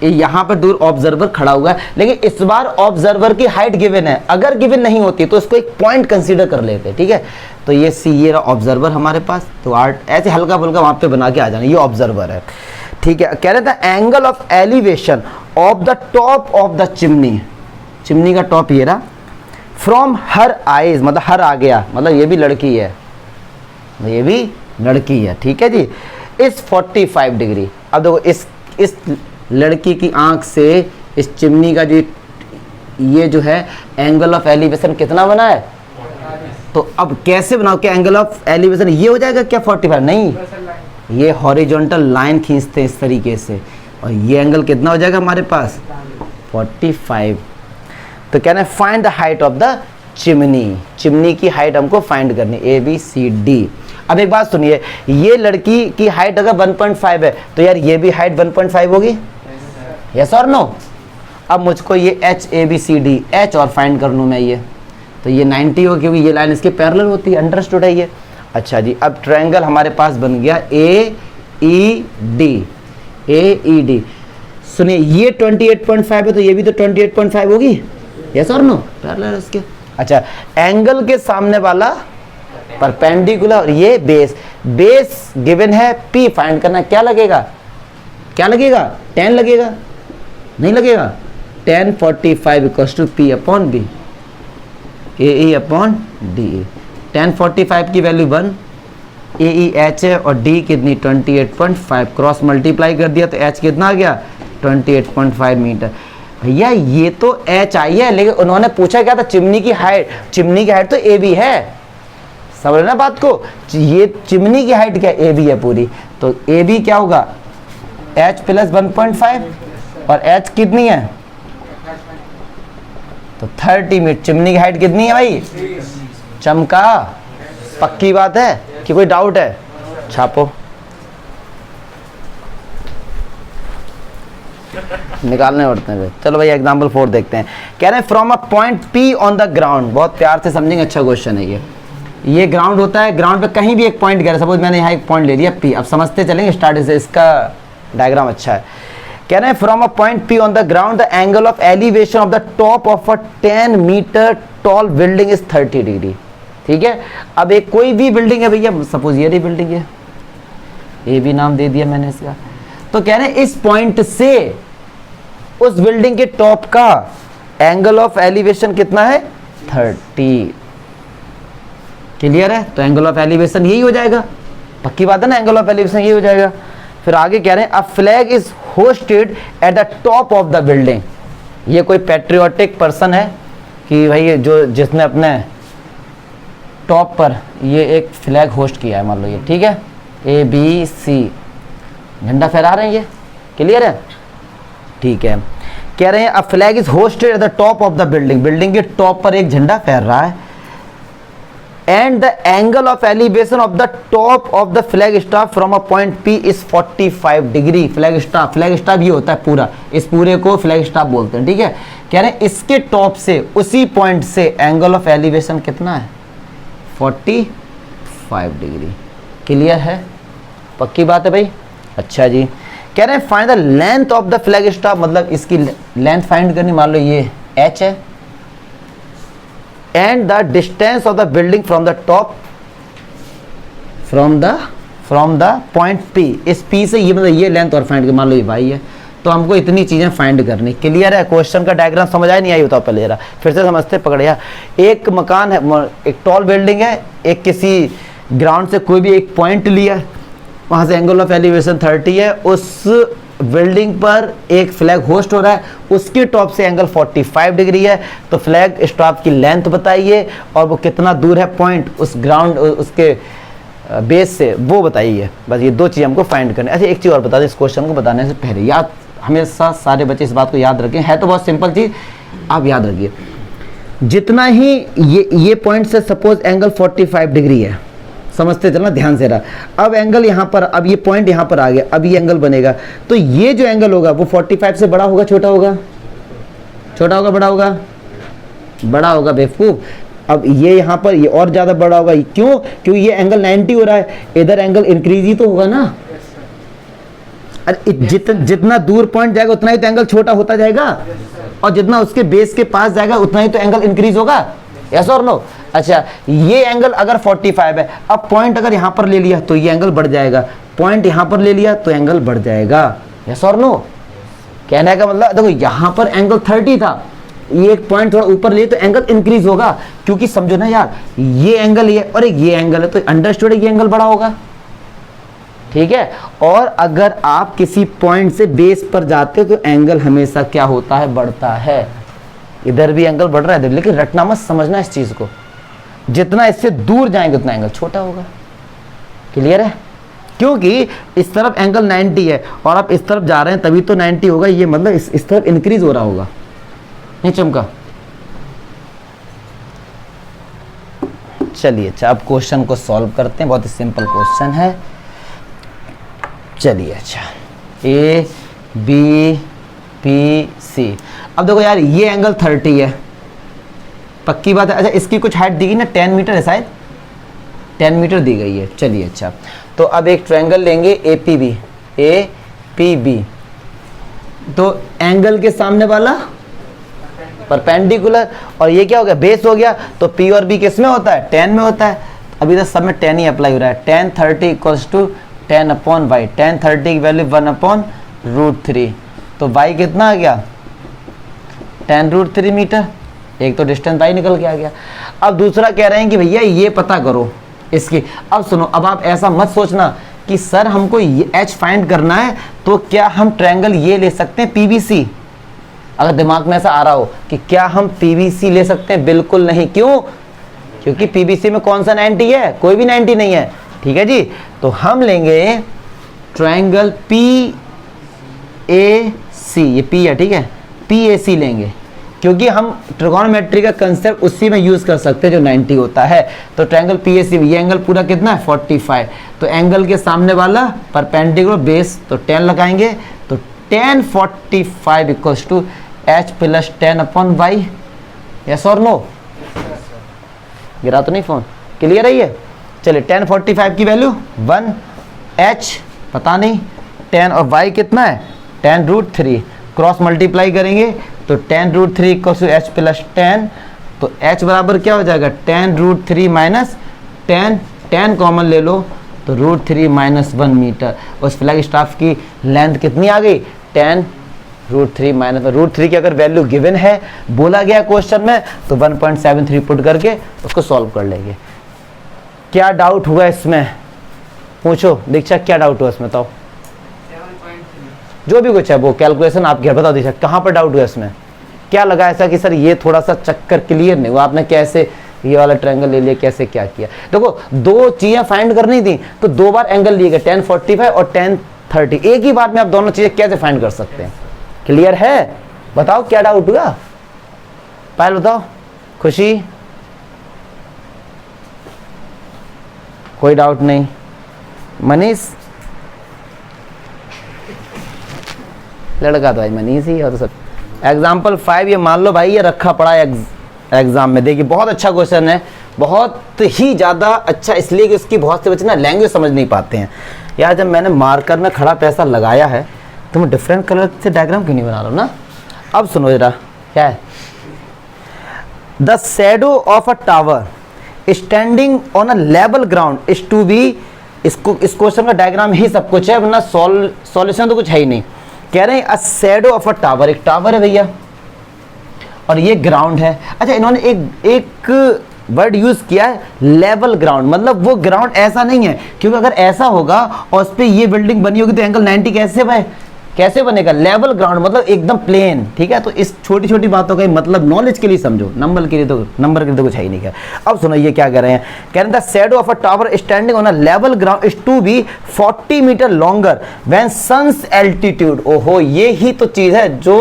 S1: यहाँ पर दूर ऑब्जर्वर खड़ा हुआ है, लेकिन इस बार ऑब्जर्वर की हाइट गिवन है। अगर गिवन नहीं होती तो इसको एक पॉइंट कंसीडर कर लेते, ठीक है। तो ये ये रहा ऑब्जर्वर हमारे पास, तो ऐसे हल्का फुल्का वहाँ पे बना के आ जाना, ये ऑब्जर्वर है, ठीक है। कह रहे थे angle of elevation of the top of the chimney, chimney का टॉप ये रहा, फ्रॉम हर आईज मतलब हर आ गया, मतलब ये भी लड़की है, ये भी लड़की है, ठीक है जी, इस 45 डिग्री। अब देखो इस लड़की की आंख से इस चिमनी का जो ये जो है एंगल ऑफ एलिवेशन कितना बना है तो अब कैसे बनाओ कि एंगल ऑफ एलिवेशन ये हो जाएगा क्या 45? नहीं, ये हॉरिजॉन्टल लाइन खींचते हैं इस तरीके से, और ये एंगल कितना हो जाएगा हमारे पास 45। तो कहना है find the height of the chimney, chimney की हाइट हमको फाइंड करनी, ABCD। अब एक बात सुनिए, ये लड़की की हाइट अगर 1.5 है तो यार ये भी हाइट 1.5 होगी, यस और नो? अब मुझको ये HABCD, H और फाइंड कर लूँ मैं ये, तो ये 90 हो क्योंकि ये लाइन इसके पैरेलल होती है, अंडरस्टूड है ये। अच्छा जी, अब ट्रायंगल हमारे पास बन गया AED। सुनिए ये 28.5 है तो ये भी तो 28.5 होगी, यस और नो? पैरेलल है इसके। अच्छा, एंगल के सामने वाला परपेंडिकुलर और ये बेस, बेस गिवन है P, फाइंड करना, क्या लगेगा? क्या लगेगा? 10 लगेगा? नहीं लगेगा? 10 45 equals to P upon B, AE upon DE। 10 45 की वैल्यू 1, AE H है और D कितनी 28.5, क्रॉस मल्टीप्लाई कर दिया तो H कितना आ गया 28.5 मीटर। भैया ये तो H आई है, लेकिन उन्होंने पूछा क्या था? चिमनी की हाइट, चिमनी की हाइट तो AB है, समझ ना बात को? ये चिमनी की हाइट क्या AB है पूरी, तो AB क्या होगा H प्लस 1.5 और H कितनी है तो 30 मीटर। चिमनी की हाइट कितनी है भाई? चमका, पक्की बात है कि कोई डाउट है? छापो, निकालने पड़ते हैं। चलो भाई एग्जाम्पल 4 देखते हैं। कह रहे हैं from a point P on the ground, बहुत प्यार से समझेंगे, अच्छा क्वेश्चन है ये ग्राउंड होता है, ग्राउंड पे कहीं भी एक पॉइंट कह रहे, सपोज मैंने यहाँ एक पॉइंट ले लिया P, अब समझते चलेंगे स्टार्ट से, इसका डायग्राम अच्छा है। कह रहे हैं from a point P on the ground the angle of elevation of the top of a 10 metre tall building is 30 degree. ठीक है, अब एक कोई भी बिल्डिंग है भैया, सपोज ये बिल्डिंग है, ये भी नाम दे दिया मैंने इसका। तो कह रहे हैं इस पॉइंट से उस बिल्डिंग के टॉप का एंगल ऑफ एलिवेशन कितना है 30। क्लियर है? तो एंगल ऑफ एलिवेशन यही हो जाएगा, पक्की बात है ना, एंगल ऑफ एलिवेशन यही हो जाएगा। फिर आगे कह रहे हैं a flag is hosted at the top of the building. ये कोई पैट्रियोटिक पर्सन है कि भाई जो जिसने अपने टॉप पर ये एक फ्लैग होस्ट किया है, मान लो ये, ठीक है, ABC, झंडा फहरा रहे हैं ये, क्लियर है? ठीक है, कह रहे हैं a flag is hosted at the top of the building, building के टॉप पर एक झंडा फहर रहा है, and the angle of elevation of the top of the flag staff from a point P is 45 degree. Flag staff ये होता है पूरा, इस पूरे को फ्लैग स्टाफ बोलते हैं, ठीक है। कह रहे हैं इसके टॉप से, उसी पॉइंट से एंगल ऑफ एलिवेशन कितना है 45 डिग्री। क्लियर है? पक्की बात है भाई? अच्छा जी, कह रहे हैं find the length of the flag staff, मतलब इसकी लेंथ फाइंड करनी, मान लो ये H है, and the distance of the building from the top from the point P, इस P से ये मतलब ये लेंथ और फाइंड कर, मान लो ये Y है, तो हमको इतनी चीजें फाइंड करनी। क्लियर है? क्वेश्चन का डायग्राम समझ आया नहीं आई बताओ पहले जरा, फिर से समझते पकड़िया। एक मकान है, एक टॉल बिल्डिंग है, एक किसी ग्राउंड से कोई भी एक पॉइंट लिया, वहां से एंगल ऑफ एलिवेशन 30 है, उस बिल्डिंग पर एक फ्लैग होस्ट हो रहा है, उसके टॉप से एंगल 45 डिग्री है, तो फ्लैग स्टॉप की लेंथ बताइए और वो कितना दूर है पॉइंट उस ग्राउंड उसके बेस से, वो बताइए। बस ये दो चीज़ हमको फाइंड करनी। अच्छा एक चीज़ और बता दें, इस क्वेश्चन को बताने से पहले याद, हमेशा सारे बच्चे इस बात को याद रखें, है तो बहुत सिंपल चीज़, आप याद रखिए, जितना ही ये पॉइंट से सपोज एंगल 45 डिग्री है, समझते चलना ध्यान से रहा। अब एंगल यहाँ पर, अब ये पॉइंट यहाँ पर आ गया, अब ये एंगल बनेगा, तो ये जो एंगल होगा वो 45 से बड़ा होगा छोटा होगा? छोटा होगा बड़ा होगा? बड़ा होगा बेवकूफ। अब ये यहाँ पर ये और ज्यादा बड़ा होगा, क्यों? क्योंकि ये एंगल 90 हो रहा है, इधर एंगल इंक्रीज ही तो होगा ना। अरे जितना दूर पॉइंट जाएगा उतना ही तो एंगल छोटा होता जाएगा, और जितना उसके बेस के पास जाएगा उतना ही तो एंगल इंक्रीज होगा, यस और नो? अच्छा, ये एंगल अगर 45 है, अब पॉइंट अगर यहाँ पर ले लिया तो ये एंगल बढ़ जाएगा, पॉइंट यहाँ पर ले लिया तो एंगल बढ़ जाएगा, यस और नो? कहने का मतलब देखो यहाँ पर एंगल 30 था, ये एक पॉइंट थोड़ा ऊपर लिए तो एंगल इंक्रीज होगा, क्योंकि समझो ना यार, ये एंगल ये और एक ये एंगल है, तो अंडरस्टूड है ये एंगल बड़ा होगा, ठीक है। और अगर आप किसी पॉइंट से बेस पर जाते हो तो एंगल हमेशा क्या होता है, बढ़ता है। इधर भी एंगल बढ़ रहा है, लेकिन रटना मत, समझना इस चीज को। जितना इससे दूर जाएंगे उतना एंगल छोटा होगा। क्लियर है? क्योंकि इस तरफ एंगल 90 है और आप इस तरफ जा रहे हैं तभी तो 90 होगा, ये मतलब इस तरफ इंक्रीज हो रहा होगा। नहीं चमका? चलिए अच्छा, अब क्वेश्चन को सॉल्व करते हैं, बहुत ही सिंपल क्वेश्चन है। चलिए अच्छा, ए बी पी सी। अब देखो यार, ये एंगल 30 है, पक्की बात है। अच्छा, इसकी कुछ हाइट दी गई ना, 10 मीटर है शायद, 10 मीटर दी गई है। चलिए अच्छा, तो अब एक ट्रायंगल लेंगे ए पी बी। तो एंगल के सामने वाला परपेंडिकुलर, और ये क्या हो गया, बेस हो गया। तो पी और बी किस में होता है, 10 में होता है। अभी तक सब में 10 ही अप्लाई हो रहा है। 10 30 इक्वल्स टू 10 अपॉन वाई। 10 30 की वैल्यू 1 अपॉन √3। तो वाई कितना आ गया, 10 √3 मीटर। एक तो डिस्टेंस वाई निकल के आ गया। अब दूसरा कह रहे हैं कि भैया ये पता करो इसकी। अब सुनो, अब आप ऐसा मत सोचना कि सर हमको एच फाइंड करना है, तो क्या हम ट्रायंगल ये ले सकते हैं पीबीसी। अगर दिमाग में ऐसा आ रहा हो कि क्या हम पीबीसी ले सकते हैं, बिल्कुल नहीं। क्यों? क्योंकि पीबीसी में कौन सा 90 है, कोई भी 90 नहीं है। ठीक है जी, तो हम लेंगे ट्रायंगल पी ए सी, ये पी है, ठीक है, पी ए सी लेंगे, क्योंकि हम ट्रिगोनोमेट्री का कंसेप्ट उसी में यूज कर सकते हैं जो 90 होता है। तो ट्रायंगल पी ए सी, ये एंगल पूरा कितना है, 45। तो एंगल के सामने वाला परपेंडिकुलर बेस, तो 10 लगाएंगे। तो 10 45 equals to H plus 10 upon Y. Yes और नो? गिरा तो नहीं फोन? क्लियर है ये? चलिए, 10 45 की वैल्यू 1, एच पता नहीं, 10 और वाई कितना है 10 √3। क्रॉस मल्टीप्लाई करेंगे तो 10 √3 इक्वल्स टू एच प्लस 10। तो एच बराबर क्या हो जाएगा, 10 √3 माइनस 10, 10 कॉमन ले लो तो √3 माइनस 1 मीटर। उस फ्लैग स्टाफ की लेंथ कितनी आ गई, 10 √3 माइनस √3 की अगर वैल्यू गिवन है, बोला गया क्वेश्चन में, तो 1.73 पुट करके उसको सॉल्व कर लेंगे। क्या डाउट हुआ इसमें, पूछो दीक्षा, क्या डाउट हुआ इसमें? तो जो भी कुछ है वो कैलकुलेशन आप क्या बता दीजिए, कहाँ पर डाउट हुआ इसमें, क्या लगा ऐसा कि सर ये थोड़ा सा चक्कर क्लियर नहीं हुआ, आपने कैसे ये वाला ट्रायंगल ले लिया, कैसे क्या किया। देखो, दो चीजें फाइंड करनी थी तो दो बार एंगल लिए गए, 10 45 और 10 30। एक ही बार में आप दोनों चीजें कैसे फाइंड कर सकते हैं? क्लियर है? बताओ क्या डाउट हुआ, पायल बताओ, खुशी, कोई डाउट नहीं, मनीष, लड़का तो भाई मनीष ही और तो सब। एग्जाम्पल 5 ये मान लो भाई, ये रखा पड़ा है एग्जाम में, देखिए बहुत अच्छा क्वेश्चन है, बहुत ही ज़्यादा अच्छा, इसलिए कि उसकी बहुत से बच्चे ना लैंग्वेज समझ नहीं पाते हैं। यार जब मैंने मार्कर में खड़ा पैसा लगाया है तो मैं डिफरेंट कलर से डायग्राम क्यों नहीं बना रहा हूँ ना। अब सुनो जरा, क्या है, the shadow of a tower standing on a level ground is to be. इसको, इस क्वेश्चन का डायग्राम ही सब कुछ है, वरना सॉल्यूशन तो कुछ है ही नहीं। कह रहे हैं a shadow of a tower, एक टावर है भैया और ये ग्राउंड है। अच्छा, इन्होंने एक वर्ड यूज किया है लेवल ग्राउंड, मतलब वो ग्राउंड ऐसा नहीं है, क्योंकि अगर ऐसा होगा और उस पर ये बिल्डिंग बनी होगी तो एंगल 90 कैसे बनेगा, लेवल ग्राउंड मतलब एकदम प्लेन। ठीक है, तो इस छोटी छोटी बातों का मतलब नॉलेज के लिए समझो, नंबर के लिए तो कुछ है ही नहीं है। अब सुनो ये क्या कह रहे हैं, कह रहे हैं the shadow of a tower standing on a level ground is to be 40 metre longer when sun's altitude. ओहो, ये ही तो चीज है जो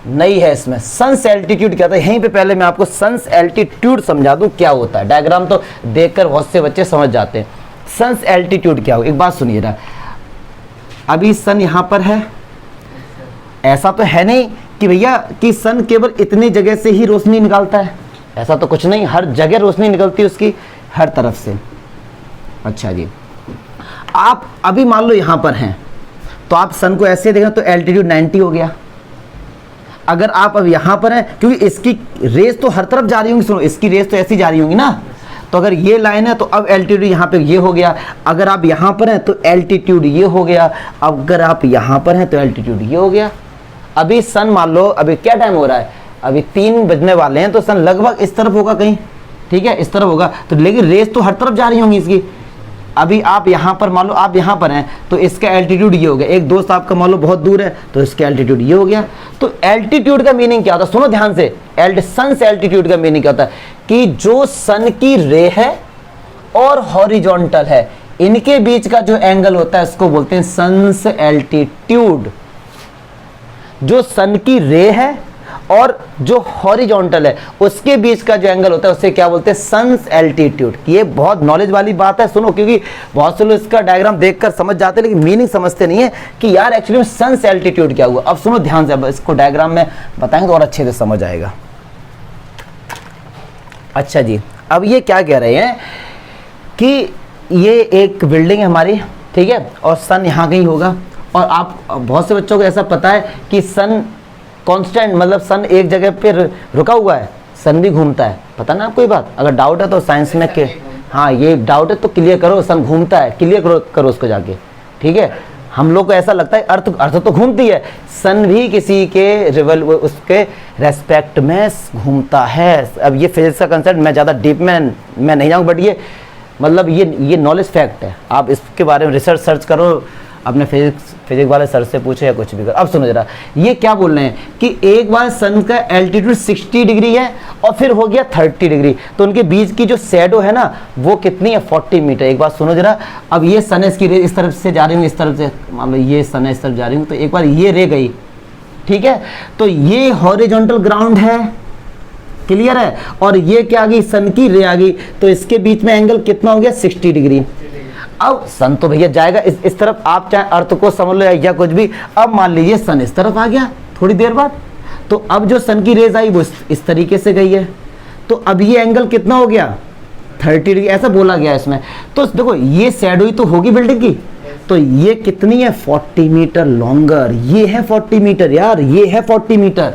S1: नहीं है इसमें। सन्स एल्टीट्यूड क्या था, यहीं पे पहले मैं आपको सन्स एल्टीट्यूड समझा दूं क्या होता है। डायग्राम तो देखकर बहुत से बच्चे समझ जाते हैं। सन्स एल्टीट्यूड क्या हो, एक बात सुनिए ना, अभी सन यहां पर है, ऐसा तो है नहीं कि भैया कि सन केवल इतनी जगह से ही रोशनी निकालता है, ऐसा तो कुछ नहीं, हर जगह रोशनी निकलती है उसकी, हर तरफ से। अच्छा जी, आप अभी मान लो यहां पर हैं तो आप सन को ऐसे देखें तो एल्टीट्यूड 90 हो गया। अगर आप अब यहां पर हैं, क्योंकि इसकी रेस तो हर तरफ जा रही होंगी, सुनो इसकी रेस तो ऐसी जा रही होंगी ना, तो अगर ये लाइन है तो अब एल्टीट्यूड यहाँ पे ये हो गया। अगर आप यहाँ पर हैं तो एल्टीट्यूड ये हो गया। अगर आप यहाँ पर हैं तो एल्टीट्यूड ये हो गया। अभी सन मान लो, अभी क्या टाइम हो रहा है, अभी 3 बजने वाले हैं, तो सन लगभग इस तरफ होगा कहीं, ठीक है, इस तरफ होगा, तो लेकिन रेस तो हर तरफ जा रही होंगी इसकी, अभी आप यहाँ पर मान लो आप यहाँ पर हैं तो इसका एल्टीट्यूड ये हो गया, एक दोस्त आपका मान लो बहुत दूर है तो इसका एल्टीट्यूड ये हो गया। तो एल्टीट्यूड का मीनिंग क्या होता है, सुनो ध्यान से, सन से एल्टीट्यूड का मीनिंग क्या होता है कि जो सन की रे है और हॉरिजॉन्टल है इनके बीच का जो एंगल होता है इसको बोलते हैं सन्स एल्टीट्यूड। जो सन की रे है और जो हॉरिजॉन्टल है उसके बीच का जो एंगल होता है उसे क्या बोलते हैं, सन्स एल्टीट्यूड। ये बहुत नॉलेज वाली बात है, सुनो, क्योंकि बहुत से लोग इसका डायग्राम देखकर समझ जाते हैं लेकिन मीनिंग समझते नहीं है कि यार एक्चुअली में सन्स एल्टीट्यूड क्या हुआ। अब सुनो ध्यान से, अब इसको डायग्राम में बताएंगे तो और अच्छे से समझ आएगा। अच्छा जी, अब ये क्या कह रहे हैं कि ये एक बिल्डिंग है हमारी, ठीक है, और सन यहाँ कहीं होगा। और आप बहुत से बच्चों को ऐसा पता है कि सन कांस्टेंट, मतलब सन एक जगह पे रुका हुआ है, सन भी घूमता है, पता ना आपको ये बात। अगर डाउट है तो साइंस में के, हाँ ये डाउट है तो क्लियर करो, सन घूमता है, क्लियर करो उसको जाके, ठीक है। हम लोग को ऐसा लगता है अर्थ तो घूमती है, सन भी किसी के रिवल उसके रेस्पेक्ट में घूमता है। अब ये फिजिक्स का कंसेप्ट मैं ज़्यादा डीप में मैं नहीं जाऊँ, बट ये मतलब ये नॉलेज फैक्ट है। आप इसके बारे में रिसर्च सर्च करो, अपने फिजिक्स वाले सर से पूछो या कुछ भी करो। अब सुनो जरा, ये क्या बोल रहे हैं कि एक बार सन का एल्टीट्यूड 60 डिग्री है और फिर हो गया 30 डिग्री, तो उनके बीच की जो शैडो है ना वो कितनी है, 40 मीटर। एक बार सुनो जरा, अब ये सन इसकी रे इस तरफ से जा रही हूँ, इस तरफ से मान लो ये सन इस तरफ जा रही हूँ, तो एक बार ये रे गई, ठीक है, तो ये हॉरिजॉन्टल ग्राउंड है, क्लियर है, और ये क्या आ गई, सन की रे आ गई, तो इसके बीच में एंगल कितना हो गया, 60 डिग्री। अब सन तो भैया जाएगा इस तरफ, आप चाहे अर्थ को समझ लो या कुछ भी। अब मान लीजिए सन इस तरफ आ गया थोड़ी देर बाद, तो अब जो सन की रेज आई वो इस तरीके से गई है, तो अब ये एंगल कितना हो गया, 30 डिग्री, ऐसा बोला गया इसमें। तो देखो ये शैडो ही तो होगी बिल्डिंग की, तो ये कितनी है, 40 मीटर लॉन्गर, ये है 40 मीटर यार, ये है 40 मीटर।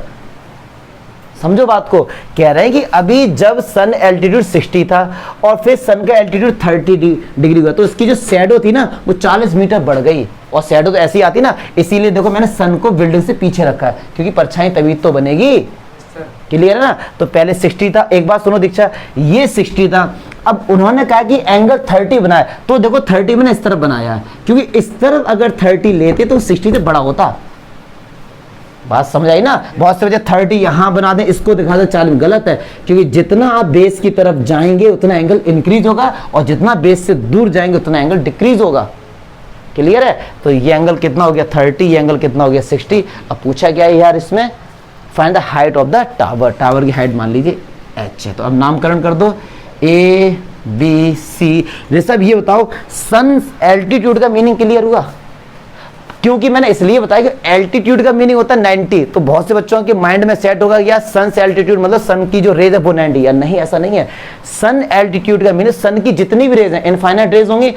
S1: समझो बात को, कह रहे हैं कि अभी जब सन एल्टीट्यूड 60 था और फिर सन का एल्टीट्यूड 30 डिग्री हुआ, तो इसकी जो शैडो थी ना वो 40 मीटर बढ़ गई। और शैडो तो ऐसी आती ना, इसीलिए देखो मैंने सन को बिल्डिंग से पीछे रखा है, क्योंकि परछाई तभी तो बनेगी, क्लियर है ना। तो पहले 60 था, एक बात सुनो दीक्षा, ये 60 था, अब उन्होंने कहा कि एंगल 30 बनाया, तो देखो 30 मैंने इस तरफ बनाया है, क्योंकि इस तरफ अगर 30 लेते तो 60 से बड़ा होता। बात समझ आई ना। बहुत से वजह 30 यहाँ बना दें, इसको दिखा दे 40, गलत है, क्योंकि जितना आप बेस की तरफ जाएंगे उतना एंगल इंक्रीज होगा और जितना बेस से दूर जाएंगे उतना एंगल डिक्रीज होगा, क्लियर है। तो ये एंगल कितना हो गया 30, ये एंगल कितना हो गया 60। अब पूछा गया है यार इसमें find the height of the tower, tower की हाइट मान लीजिए h है, तो अब नामकरण कर दो ABC। ऋषभ ये बताओ सन एल्टीट्यूड का मीनिंग क्लियर हुआ, क्योंकि मैंने इसलिए बताया कि एल्टीट्यूड का मीनिंग होता है 90, तो बहुत से बच्चों के माइंड में सेट होगा या सन से एल्टीट्यूड मतलब सन की जो रेज है वो 90, या नहीं ऐसा नहीं है। सन एल्टीट्यूड का मीनिंग सन की जितनी भी रेज हैं, इनफाइनाइट रेज होंगी,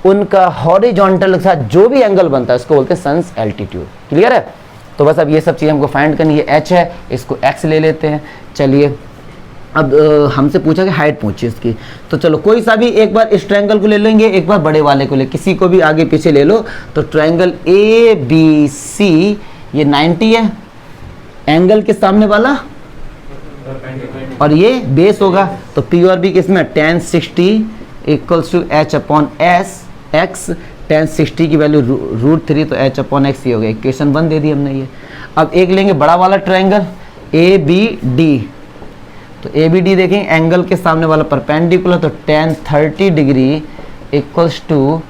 S1: उनका हॉरिजॉन्टल के साथ जो भी एंगल बनता है उसको बोलते हैं सन एल्टीट्यूड, क्लियर है। तो बस अब ये सब चीजें हमको फाइंड करनी है, h है, इसको x ले लेते हैं। चलिए अब हमसे पूछा कि हाइट पूछिए इसकी, तो चलो कोई सा भी एक बार इस ट्रायंगल को ले लेंगे, एक बार बड़े वाले को ले, किसी को भी आगे पीछे ले लो। तो ट्रायंगल ABC ये 90 है, एंगल के सामने वाला और ये बेस होगा, तो P और B किसमें, tan 60 equals to h/s x, tan 60 की वैल्यू √3, तो h/x ये हो गया, इक्वेशन 1 दे दी हमने ये। अब एक लेंगे बड़ा वाला ट्रायंगल ABD, तो ABD देखें एंगल के सामने वाला परपेंडिकुलर, तो tan 30 degree equals to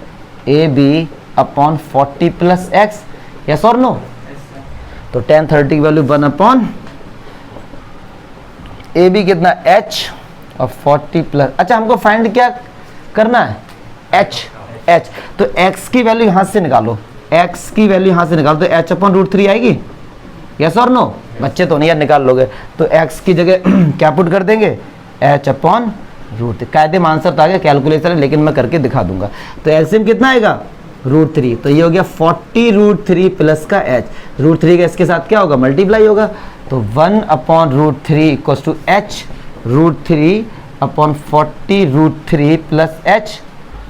S1: AB/40 plus x, yes और नो। तो tan 30 की वैल्यू 1/, AB कितना h और 40 प्लस, अच्छा हमको फाइंड क्या करना है, h, तो x की वैल्यू यहां से निकालो, x की वैल्यू यहां से निकालो, तो h/√3 आएगी, यस और नो। बच्चे तो नहीं यार निकाल लोगे, तो x की जगह क्या पुट कर देंगे, h/√3। कायदे में आंसर तो आ गया, कैलकुलेटर है लेकिन मैं करके दिखा दूंगा। तो एलसीएम कितना आएगा, √3, तो ये हो गया 40√3 प्लस का h, √3 का इसके साथ क्या होगा, मल्टीप्लाई होगा, तो 1/√3 equals to h√3/40√3 plus h,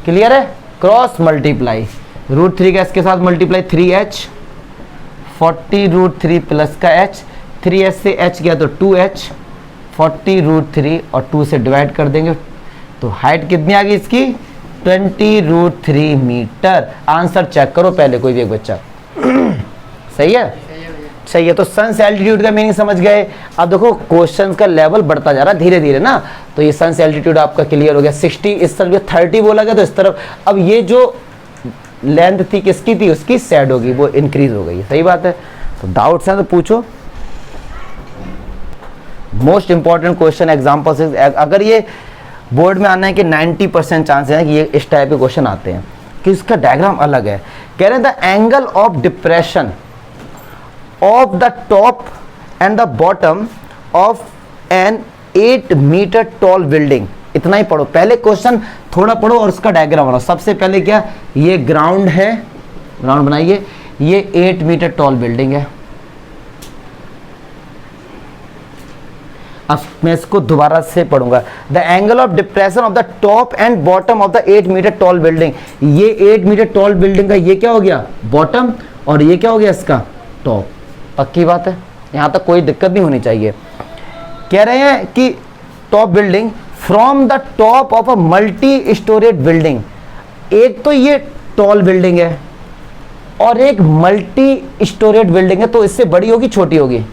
S1: clear है, क्रॉस मल्टीप्लाई, √3 का इसके साथ मल्टीप्लाई 3h, 40√3 प्लस का h, 3h से h गया तो 2h, 40√3 और 2 से डिवाइड कर देंगे, तो हाइट कितनी आ गई इसकी 20√3 मीटर। आंसर चेक करो पहले कोई भी एक बच्चा। सही है, सही है। तो सन से एल्टीट्यूड का मीनिंग समझ गए। अब देखो क्वेश्चन का लेवल बढ़ता जा रहा है धीरे धीरे ना, तो ये सन से एल्टीट्यूड आपका क्लियर हो गया। 60 इस तरफ 30 बोला गया तो इस तरफ, अब ये जो लेंथ थी किसकी थी, उसकी सेड होगी, वो इंक्रीज हो गई। सही बात है। तो डाउट्स हैं तो पूछो। मोस्ट इंपॉर्टेंट क्वेश्चन एग्जाम्पल से, अगर ये बोर्ड में आना है कि 90% चांस है कि ये इस टाइप के क्वेश्चन आते हैं कि इसका डायग्राम अलग है। कह रहे हैं the angle of depression of the top and the bottom of an 8 metre tall building. इतना ही पढ़ो, पहले क्वेश्चन थोड़ा पढ़ो और उसका डायग्राम बनाओ। सबसे पहले क्या, ये ग्राउंड है, ग्राउंड बनाइए, ये 8 मीटर टॉल बिल्डिंग है। अब मैं इसको दोबारा से पढ़ूंगा। The angle of depression of the top and bottom of the 8 metre tall building. ये 8 मीटर टॉल बिल्डिंग का ये क्या हो गया, बॉटम, और ये क्या हो गया इसका टॉप। पक्की बात है, यहां तक कोई दिक्कत नहीं होनी चाहिए। कह रहे हैं कि top building from the top of a multi storeyed building. एक तो ये टॉल बिल्डिंग है और एक मल्टी स्टोरेड बिल्डिंग है, तो इससे बड़ी होगी छोटी होगी,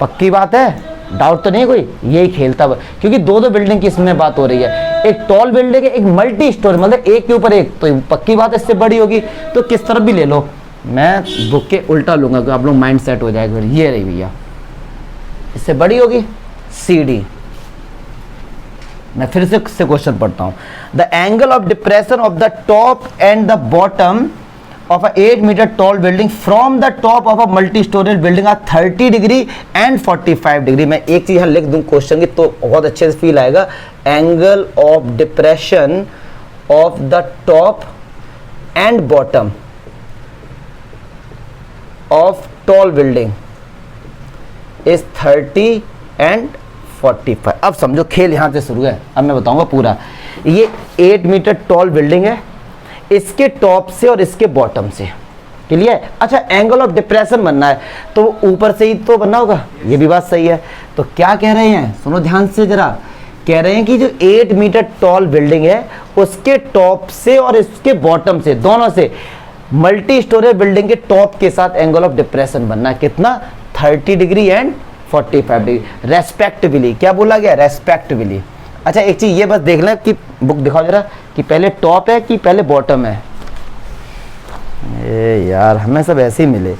S1: पक्की बात है, डाउट तो नहीं कोई। यही खेलता है क्योंकि दो बिल्डिंग की इसमें बात हो रही है, एक टॉल बिल्डिंग है, एक मल्टी स्टोरी, मतलब एक के ऊपर एक, तो पक्की बात इससे बड़ी होगी। तो किस तरफ भी ले लो, मैं बुक के उल्टा लूंगा तो आप लोग माइंड सेट हो जाएगा। ये रही भैया, इससे बड़ी होगी CD। मैं फिर से क्वेश्चन पढ़ता हूं। The angle of depression of the top and the bottom of a 8 meter tall building from the top of a multi-storied building are 30 degree and 45 degree। मैं एक चीज यहाँ लिख दूं क्वेश्चन की तो बहुत अच्छे से फील आएगा। Angle of depression of the top and bottom of tall building is 30 and 45। अब समझो खेल यहां से शुरू है, अब मैं बताऊंगा पूरा। ये 8 मीटर टॉल बिल्डिंग है, इसके टॉप से और इसके बॉटम से, क्लियर। अच्छा, एंगल ऑफ डिप्रेशन बनना है तो ऊपर से ही तो बनना होगा, ये भी बात सही है। तो क्या कह रहे हैं, सुनो ध्यान से जरा। कह रहे हैं कि जो 8 मीटर टॉल बिल्डिंग है उसके टॉप से और इसके बॉटम से, दोनों से मल्टी स्टोरेज बिल्डिंग के टॉप के साथ एंगल ऑफ डिप्रेशन बनना है। कितना, 30 डिग्री एंड 45 डिग्री रेस्पेक्टिवली। क्या बोला गया, रेस्पेक्टिवली। अच्छा एक चीज ये बस देख लें कि बुक दिखाओ जरा कि पहले टॉप है कि पहले बॉटम है। ए यार हमें सब ऐसे ही मिले,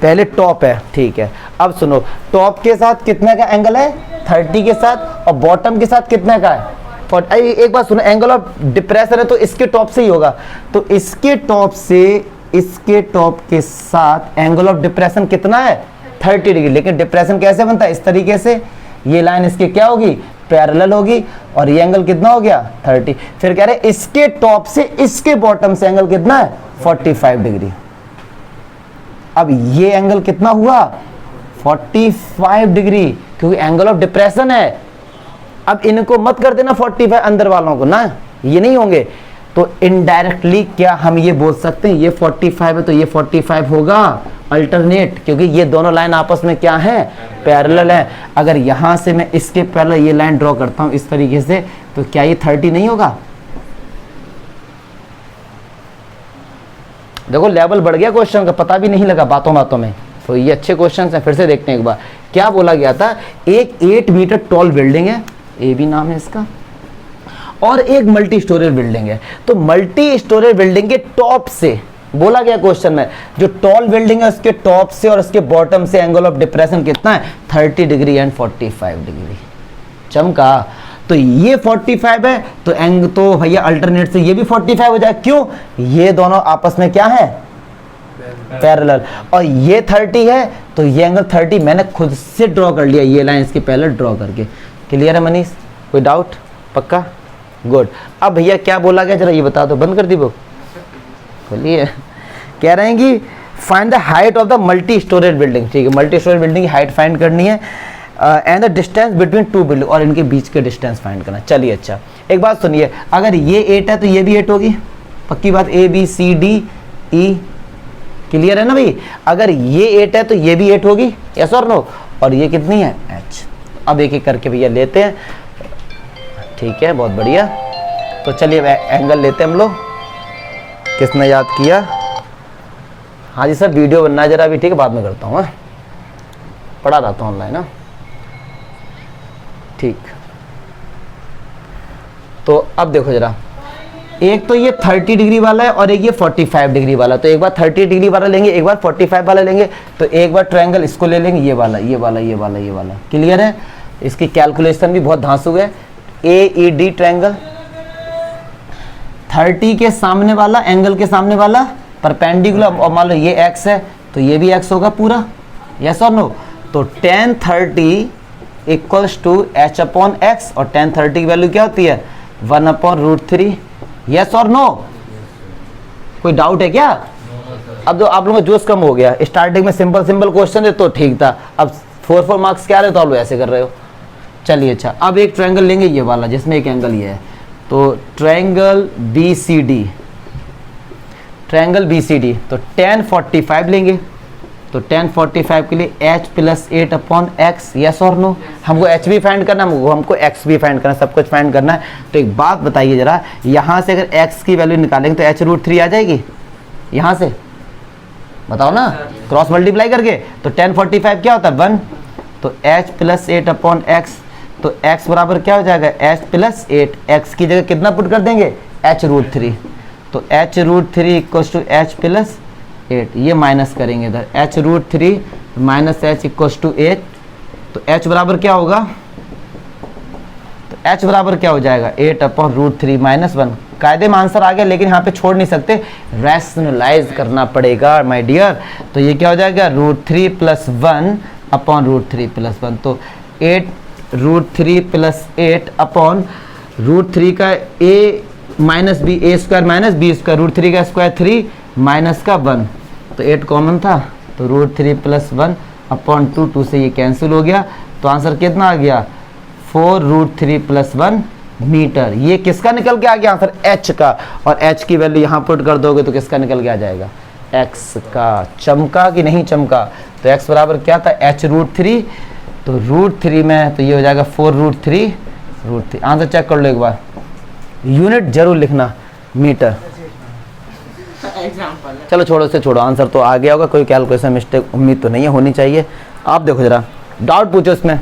S1: पहले टॉप है, ठीक है। अब सुनो, टॉप के साथ कितने का एंगल है, 30 के साथ, और बॉटम के साथ कितने का है, 40। एक बात सुनो, एंगल ऑफ डिप्रेशन है तो इसके टॉप से ही होगा, तो इसके टॉप से इसके टॉप के साथ एंगल ऑफ डिप्रेशन कितना है, 30 डिग्री। लेकिन डिप्रेशन कैसे बनता है, इस तरीके से, ये लाइन इसके क्या होगी, पैरेलल होगी, और ये एंगल कितना हो गया, 30। फिर कह रहे इसके टॉप से इसके बॉटम से एंगल कितना है, 45 डिग्री। अब ये एंगल कितना हुआ, 45 डिग्री, क्योंकि एंगल ऑफ डिप्रेशन है। अब इनको मत कर देना 45 अंदर वालों को ना, ये नहीं होंगे। तो इनडायरेक्टली क्या हम ये बोल सकते हैं, ये 45 है तो ये 45 होगा अल्टरनेट, क्योंकि ये दोनों लाइन आपस में क्या है, पैरेलल है। अगर यहां से मैं इसके पहले ये लाइन ड्रॉ करता हूं इस तरीके से, तो क्या ये 30 नहीं होगा। देखो लेवल बढ़ गया क्वेश्चन का, पता भी नहीं लगा बातों बातों में। तो ये अच्छे क्वेश्चन हैं, फिर से देखते हैं एक बार। क्या बोला गया था, एक 8 मीटर टॉल बिल्डिंग है, ए बी नाम है इसका, और एक मल्टी स्टोरेज बिल्डिंग है। तो मल्टी स्टोरेज बिल्डिंग के टॉप से बोला गया क्वेश्चन में, जो टॉल बिल्डिंग है उसके टॉप से और उसके बॉटम से एंगल ऑफ डिप्रेशन कितना है, 30 डिग्री एंड 45 डिग्री। चमका। तो ये 45 है तो भैया अल्टरनेट से ये भी 45 हो जाए। क्यों, ये दोनों आपस में क्या है, पैरेलल। और ये 30 है तो ये एंगल 30 मैंने खुद से ड्रॉ कर लिया, ये लाइन इसके पहले ड्रॉ करके। क्लियर है मनीष, कोई डाउट, पक्का, गुड। अब भैया क्या बोला गया जरा ये बता दो, बंद कर दी बुक, खोलिए। कह रहे हैं कि find the height of the multi storage building, ठीक है, मल्टी स्टोरेज बिल्डिंग की हाइट फाइंड करनी है, and the distance between two building, और इनके बीच के डिस्टेंस फाइंड करना। चलिए अच्छा एक बात सुनिए, अगर ये 8 है तो ये भी 8 होगी, पक्की बात, A B C D E, clear है ना भाई। अगर ये 8 है तो ये भी 8 होगी, यस और नो, और ये कितनी है, H। अब एक एक करके भैया लेते हैं, ठीक है, बहुत बढ़िया। तो चलिए एंगल लेते हैं हम लोग। किसने याद किया? हाँ जी सर, वीडियो बनना है जरा अभी, ठीक है, बाद में करता हूँ। पढ़ा रहता हूँ ऑनलाइन ना, ठीक। तो अब देखो जरा, एक तो ये 30 डिग्री वाला है और एक ये 45 डिग्री वाला। तो एक बार 30 डिग्री वाला लेंगे, एक बार 45 वाला लेंगे। तो एक बार ट्रायंगल इसको ले लेंगे, ये वाला, ये वाला, ये वाला, ये वाला। क्लियर है? इसकी कैलकुलेशन भी बहुत धांसू है। AED ट्रायंगल, 30 के सामने वाला, एंगल के सामने वाला परपेंडिकुलर, और मान लो ये x है तो ये भी x होगा पूरा, यस और नो। तो tan 30 इक्वल्स टू h/x, और tan 30 की वैल्यू क्या होती है? 1/√3, यस और नो। कोई डाउट है क्या? अब जो आप लोगों का जोश कम हो गया, स्टार्टिंग में सिंपल सिंपल क्वेश्चन है तो ठीक था, अब 4 मार्क्स क्या रहे तो आप लोग ऐसे कर रहे हो। चलिए अच्छा, अब एक ट्रायंगल लेंगे ये वाला जिसमें एक एंगल ये है। तो ट्रायंगल BCD, ट्रायंगल BCD, तो tan 45 लेंगे। तो tan 45 के लिए h + 8/x, यस और नो। हमको h भी फाइंड करना है, हमको x भी फाइंड करना है, सब कुछ फाइंड करना है। तो एक बात बताइए जरा, यहाँ से अगर x की वैल्यू निकालेंगे तो h√3 आ जाएगी यहाँ से, बताओ ना, क्रॉस मल्टीप्लाई करके। तो tan 45 क्या होता है? 1। तो h + 8/x, तो x बराबर क्या हो जाएगा? h + 8, x की जगह कितना पुट कर देंगे? h√3। तो h√3 इक्वल्स टू h + 8, ये माइनस करेंगे इधर, h√3 minus h equals to 8। तो h बराबर क्या होगा? तो h बराबर क्या हो जाएगा? 8/√3 - 1। कायदे में आंसर आ गया, लेकिन यहाँ पे छोड़ नहीं सकते, रैशनलाइज करना पड़ेगा माय डियर। तो ये क्या हो जाएगा? √3 + 1/√3 + 1। तो 8√3 + 8/√3 का a minus b, a square minus b square, √3 का स्क्वायर 3 माइनस का 1। तो 8 कॉमन था, तो √3 + 1/2, 2 से ये कैंसिल हो गया। तो आंसर कितना आ गया? 4√3 + 1 मीटर। ये किसका निकल के आ गया आंसर? h का। और h की वैल्यू यहाँ पुट कर दोगे तो किसका निकल के आ जाएगा? x का। चमका कि नहीं चमका? तो x बराबर क्या था? h√3। तो √3 में तो ये हो जाएगा 4√3। आंसर चेक कर लो एक बार, यूनिट जरूर लिखना, मीटर। चलो छोड़ो, से छोड़ो, आंसर तो आ गया होगा, कोई कैलकुलेशन मिस्टेक उम्मीद तो नहीं है, होनी चाहिए। आप देखो जरा, डाउट पूछो इसमें।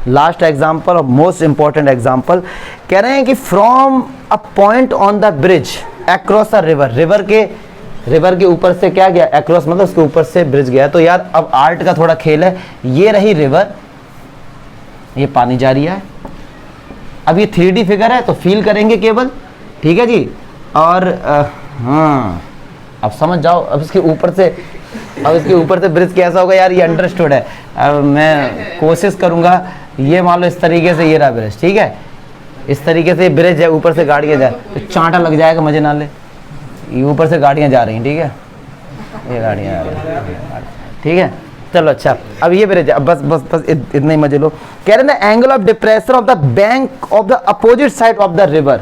S1: लास्ट एग्जांपल और मोस्ट इंपॉर्टेंट एग्जांपल, कह रहे हैं कि from a point on the bridge across a river, river के ऊपर से क्या गया? अक्रॉस, मतलब उसके ऊपर से ब्रिज गया। तो यार अब आर्ट का थोड़ा खेल है। ये रही रिवर, ये पानी जा रही है। अब ये 3D फिगर है तो फील करेंगे केवल, ठीक है जी। और हाँ, अब समझ जाओ। अब इसके ऊपर से ब्रिज कैसा होगा यार, ये अंडरस्टूड है। अब मैं कोशिश करूंगा, ये मान लो इस तरीके से ये रहा ब्रिज, ठीक है, इस तरीके से ब्रिज है, ऊपर से गाड़ियाँ जाए तो चांटा लग जाएगा, मजे ना ले। ये ऊपर से गाड़ियाँ जा रही हैं, ठीक है, ये गाड़ियाँ आ रही हैं, ठीक है। चलो अच्छा, अब ये ब्रिज है, बस इतने ही मजे लो। कह रहे हैं angle of depression of the bank of the opposite side of the river.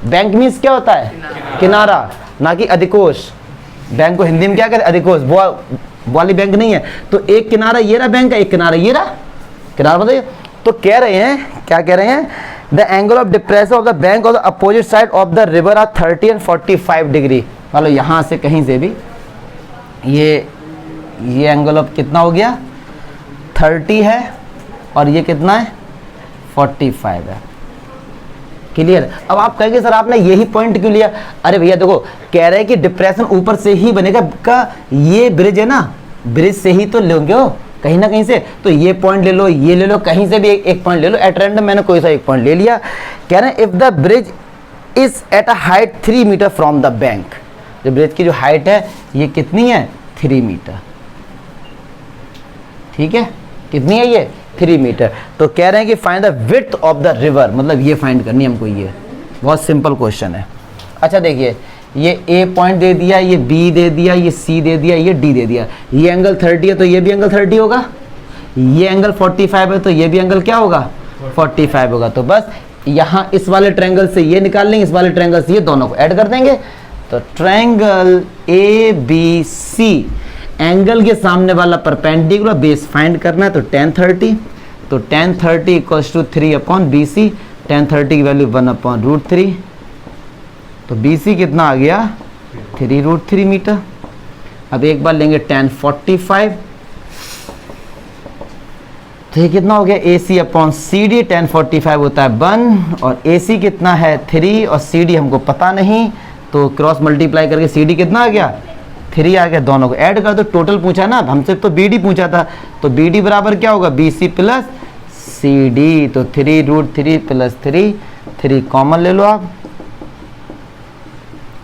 S1: Bank means क्या होता है? किनारा, ना कि अधिकोष। बैंक को हिंदी में क्या कहते हैं? अधिकोष। वो वाली बैंक नहीं है। तो एक किनारा ये रहा बैंक का, एक किनारा ये रहा, किनारा बताइए। तो कह रहे हैं, क्या कह रहे हैं? The angle of depression of the bank of the opposite side of the river are 30 and 45 degree. मतलब यहाँ से कहीं से भी ये एंगल ऑफ कितना हो गया? 30 है, और ये कितना है? 45 है। क्लियर? अब आप कहेंगे सर आपने यही पॉइंट क्यों लिया? अरे भैया देखो, कह रहे हैं कि डिप्रेशन ऊपर से ही बनेगा का, ये ब्रिज है ना, ब्रिज से ही तो लोगे हो कहीं ना कहीं से। तो ये पॉइंट ले लो, ये ले लो, कहीं से भी एक पॉइंट ले लो। एट रैंडम मैंने कोई सा एक पॉइंट ले लिया। कह रहे हैं if the bridge is at a height 3 metre from the bank. जो ब्रिज की जो हाइट है ये कितनी है? 3 मीटर। ठीक है, कितनी है ये? 3 मीटर। तो कह रहे हैं कि find the width of the river, मतलब ये फाइंड करनी है हमको। ये बहुत सिंपल क्वेश्चन है। अच्छा देखिए, ये ए पॉइंट दे दिया, ये बी दे दिया, ये सी दे दिया, ये डी दे दिया। ये एंगल 30 है तो ये भी एंगल 30 होगा। ये एंगल 45 है तो ये भी एंगल क्या होगा? 45 होगा। तो बस यहाँ इस वाले ट्रायंगल से ये निकाल लेंगे, इस वाले ट्रायंगल से ये दोनों को ऐड कर देंगे। तो triangle A B C, angle के सामने वाला परपेंडिकुलर बेस फाइंड करना है। तो tan 30, तो tan 30 equals to 3/BC, tan 30 की वैल्यू 1/√3, तो BC कितना आ गया 3√3 मीटर। अब एक बार लेंगे tan 45, तो ये कितना हो गया AC/CD, tan 45 होता है 1 और AC कितना है 3 और CD हमको पता नहीं, तो क्रॉस मल्टीप्लाई करके CD कितना आ गया 3 आ गया। दोनों को ऐड कर दो, टोटल पूछा ना, हमसे तो BD पूछा था, तो BD बराबर क्या होगा BC प्लस CD, तो 3√3 प्लस 3 कॉमन ले लो आप।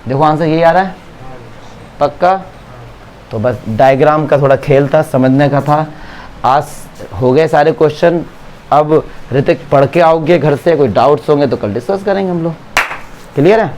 S1: देखो आंसर यही आ रहा है पक्का। तो बस डायग्राम का थोड़ा खेल था, समझने का था। आज हो गए सारे क्वेश्चन। अब ऋतिक पढ़ के आओगे घर से, कोई डाउट्स होंगे तो कल डिस्कस करेंगे हम लोग। क्लियर है?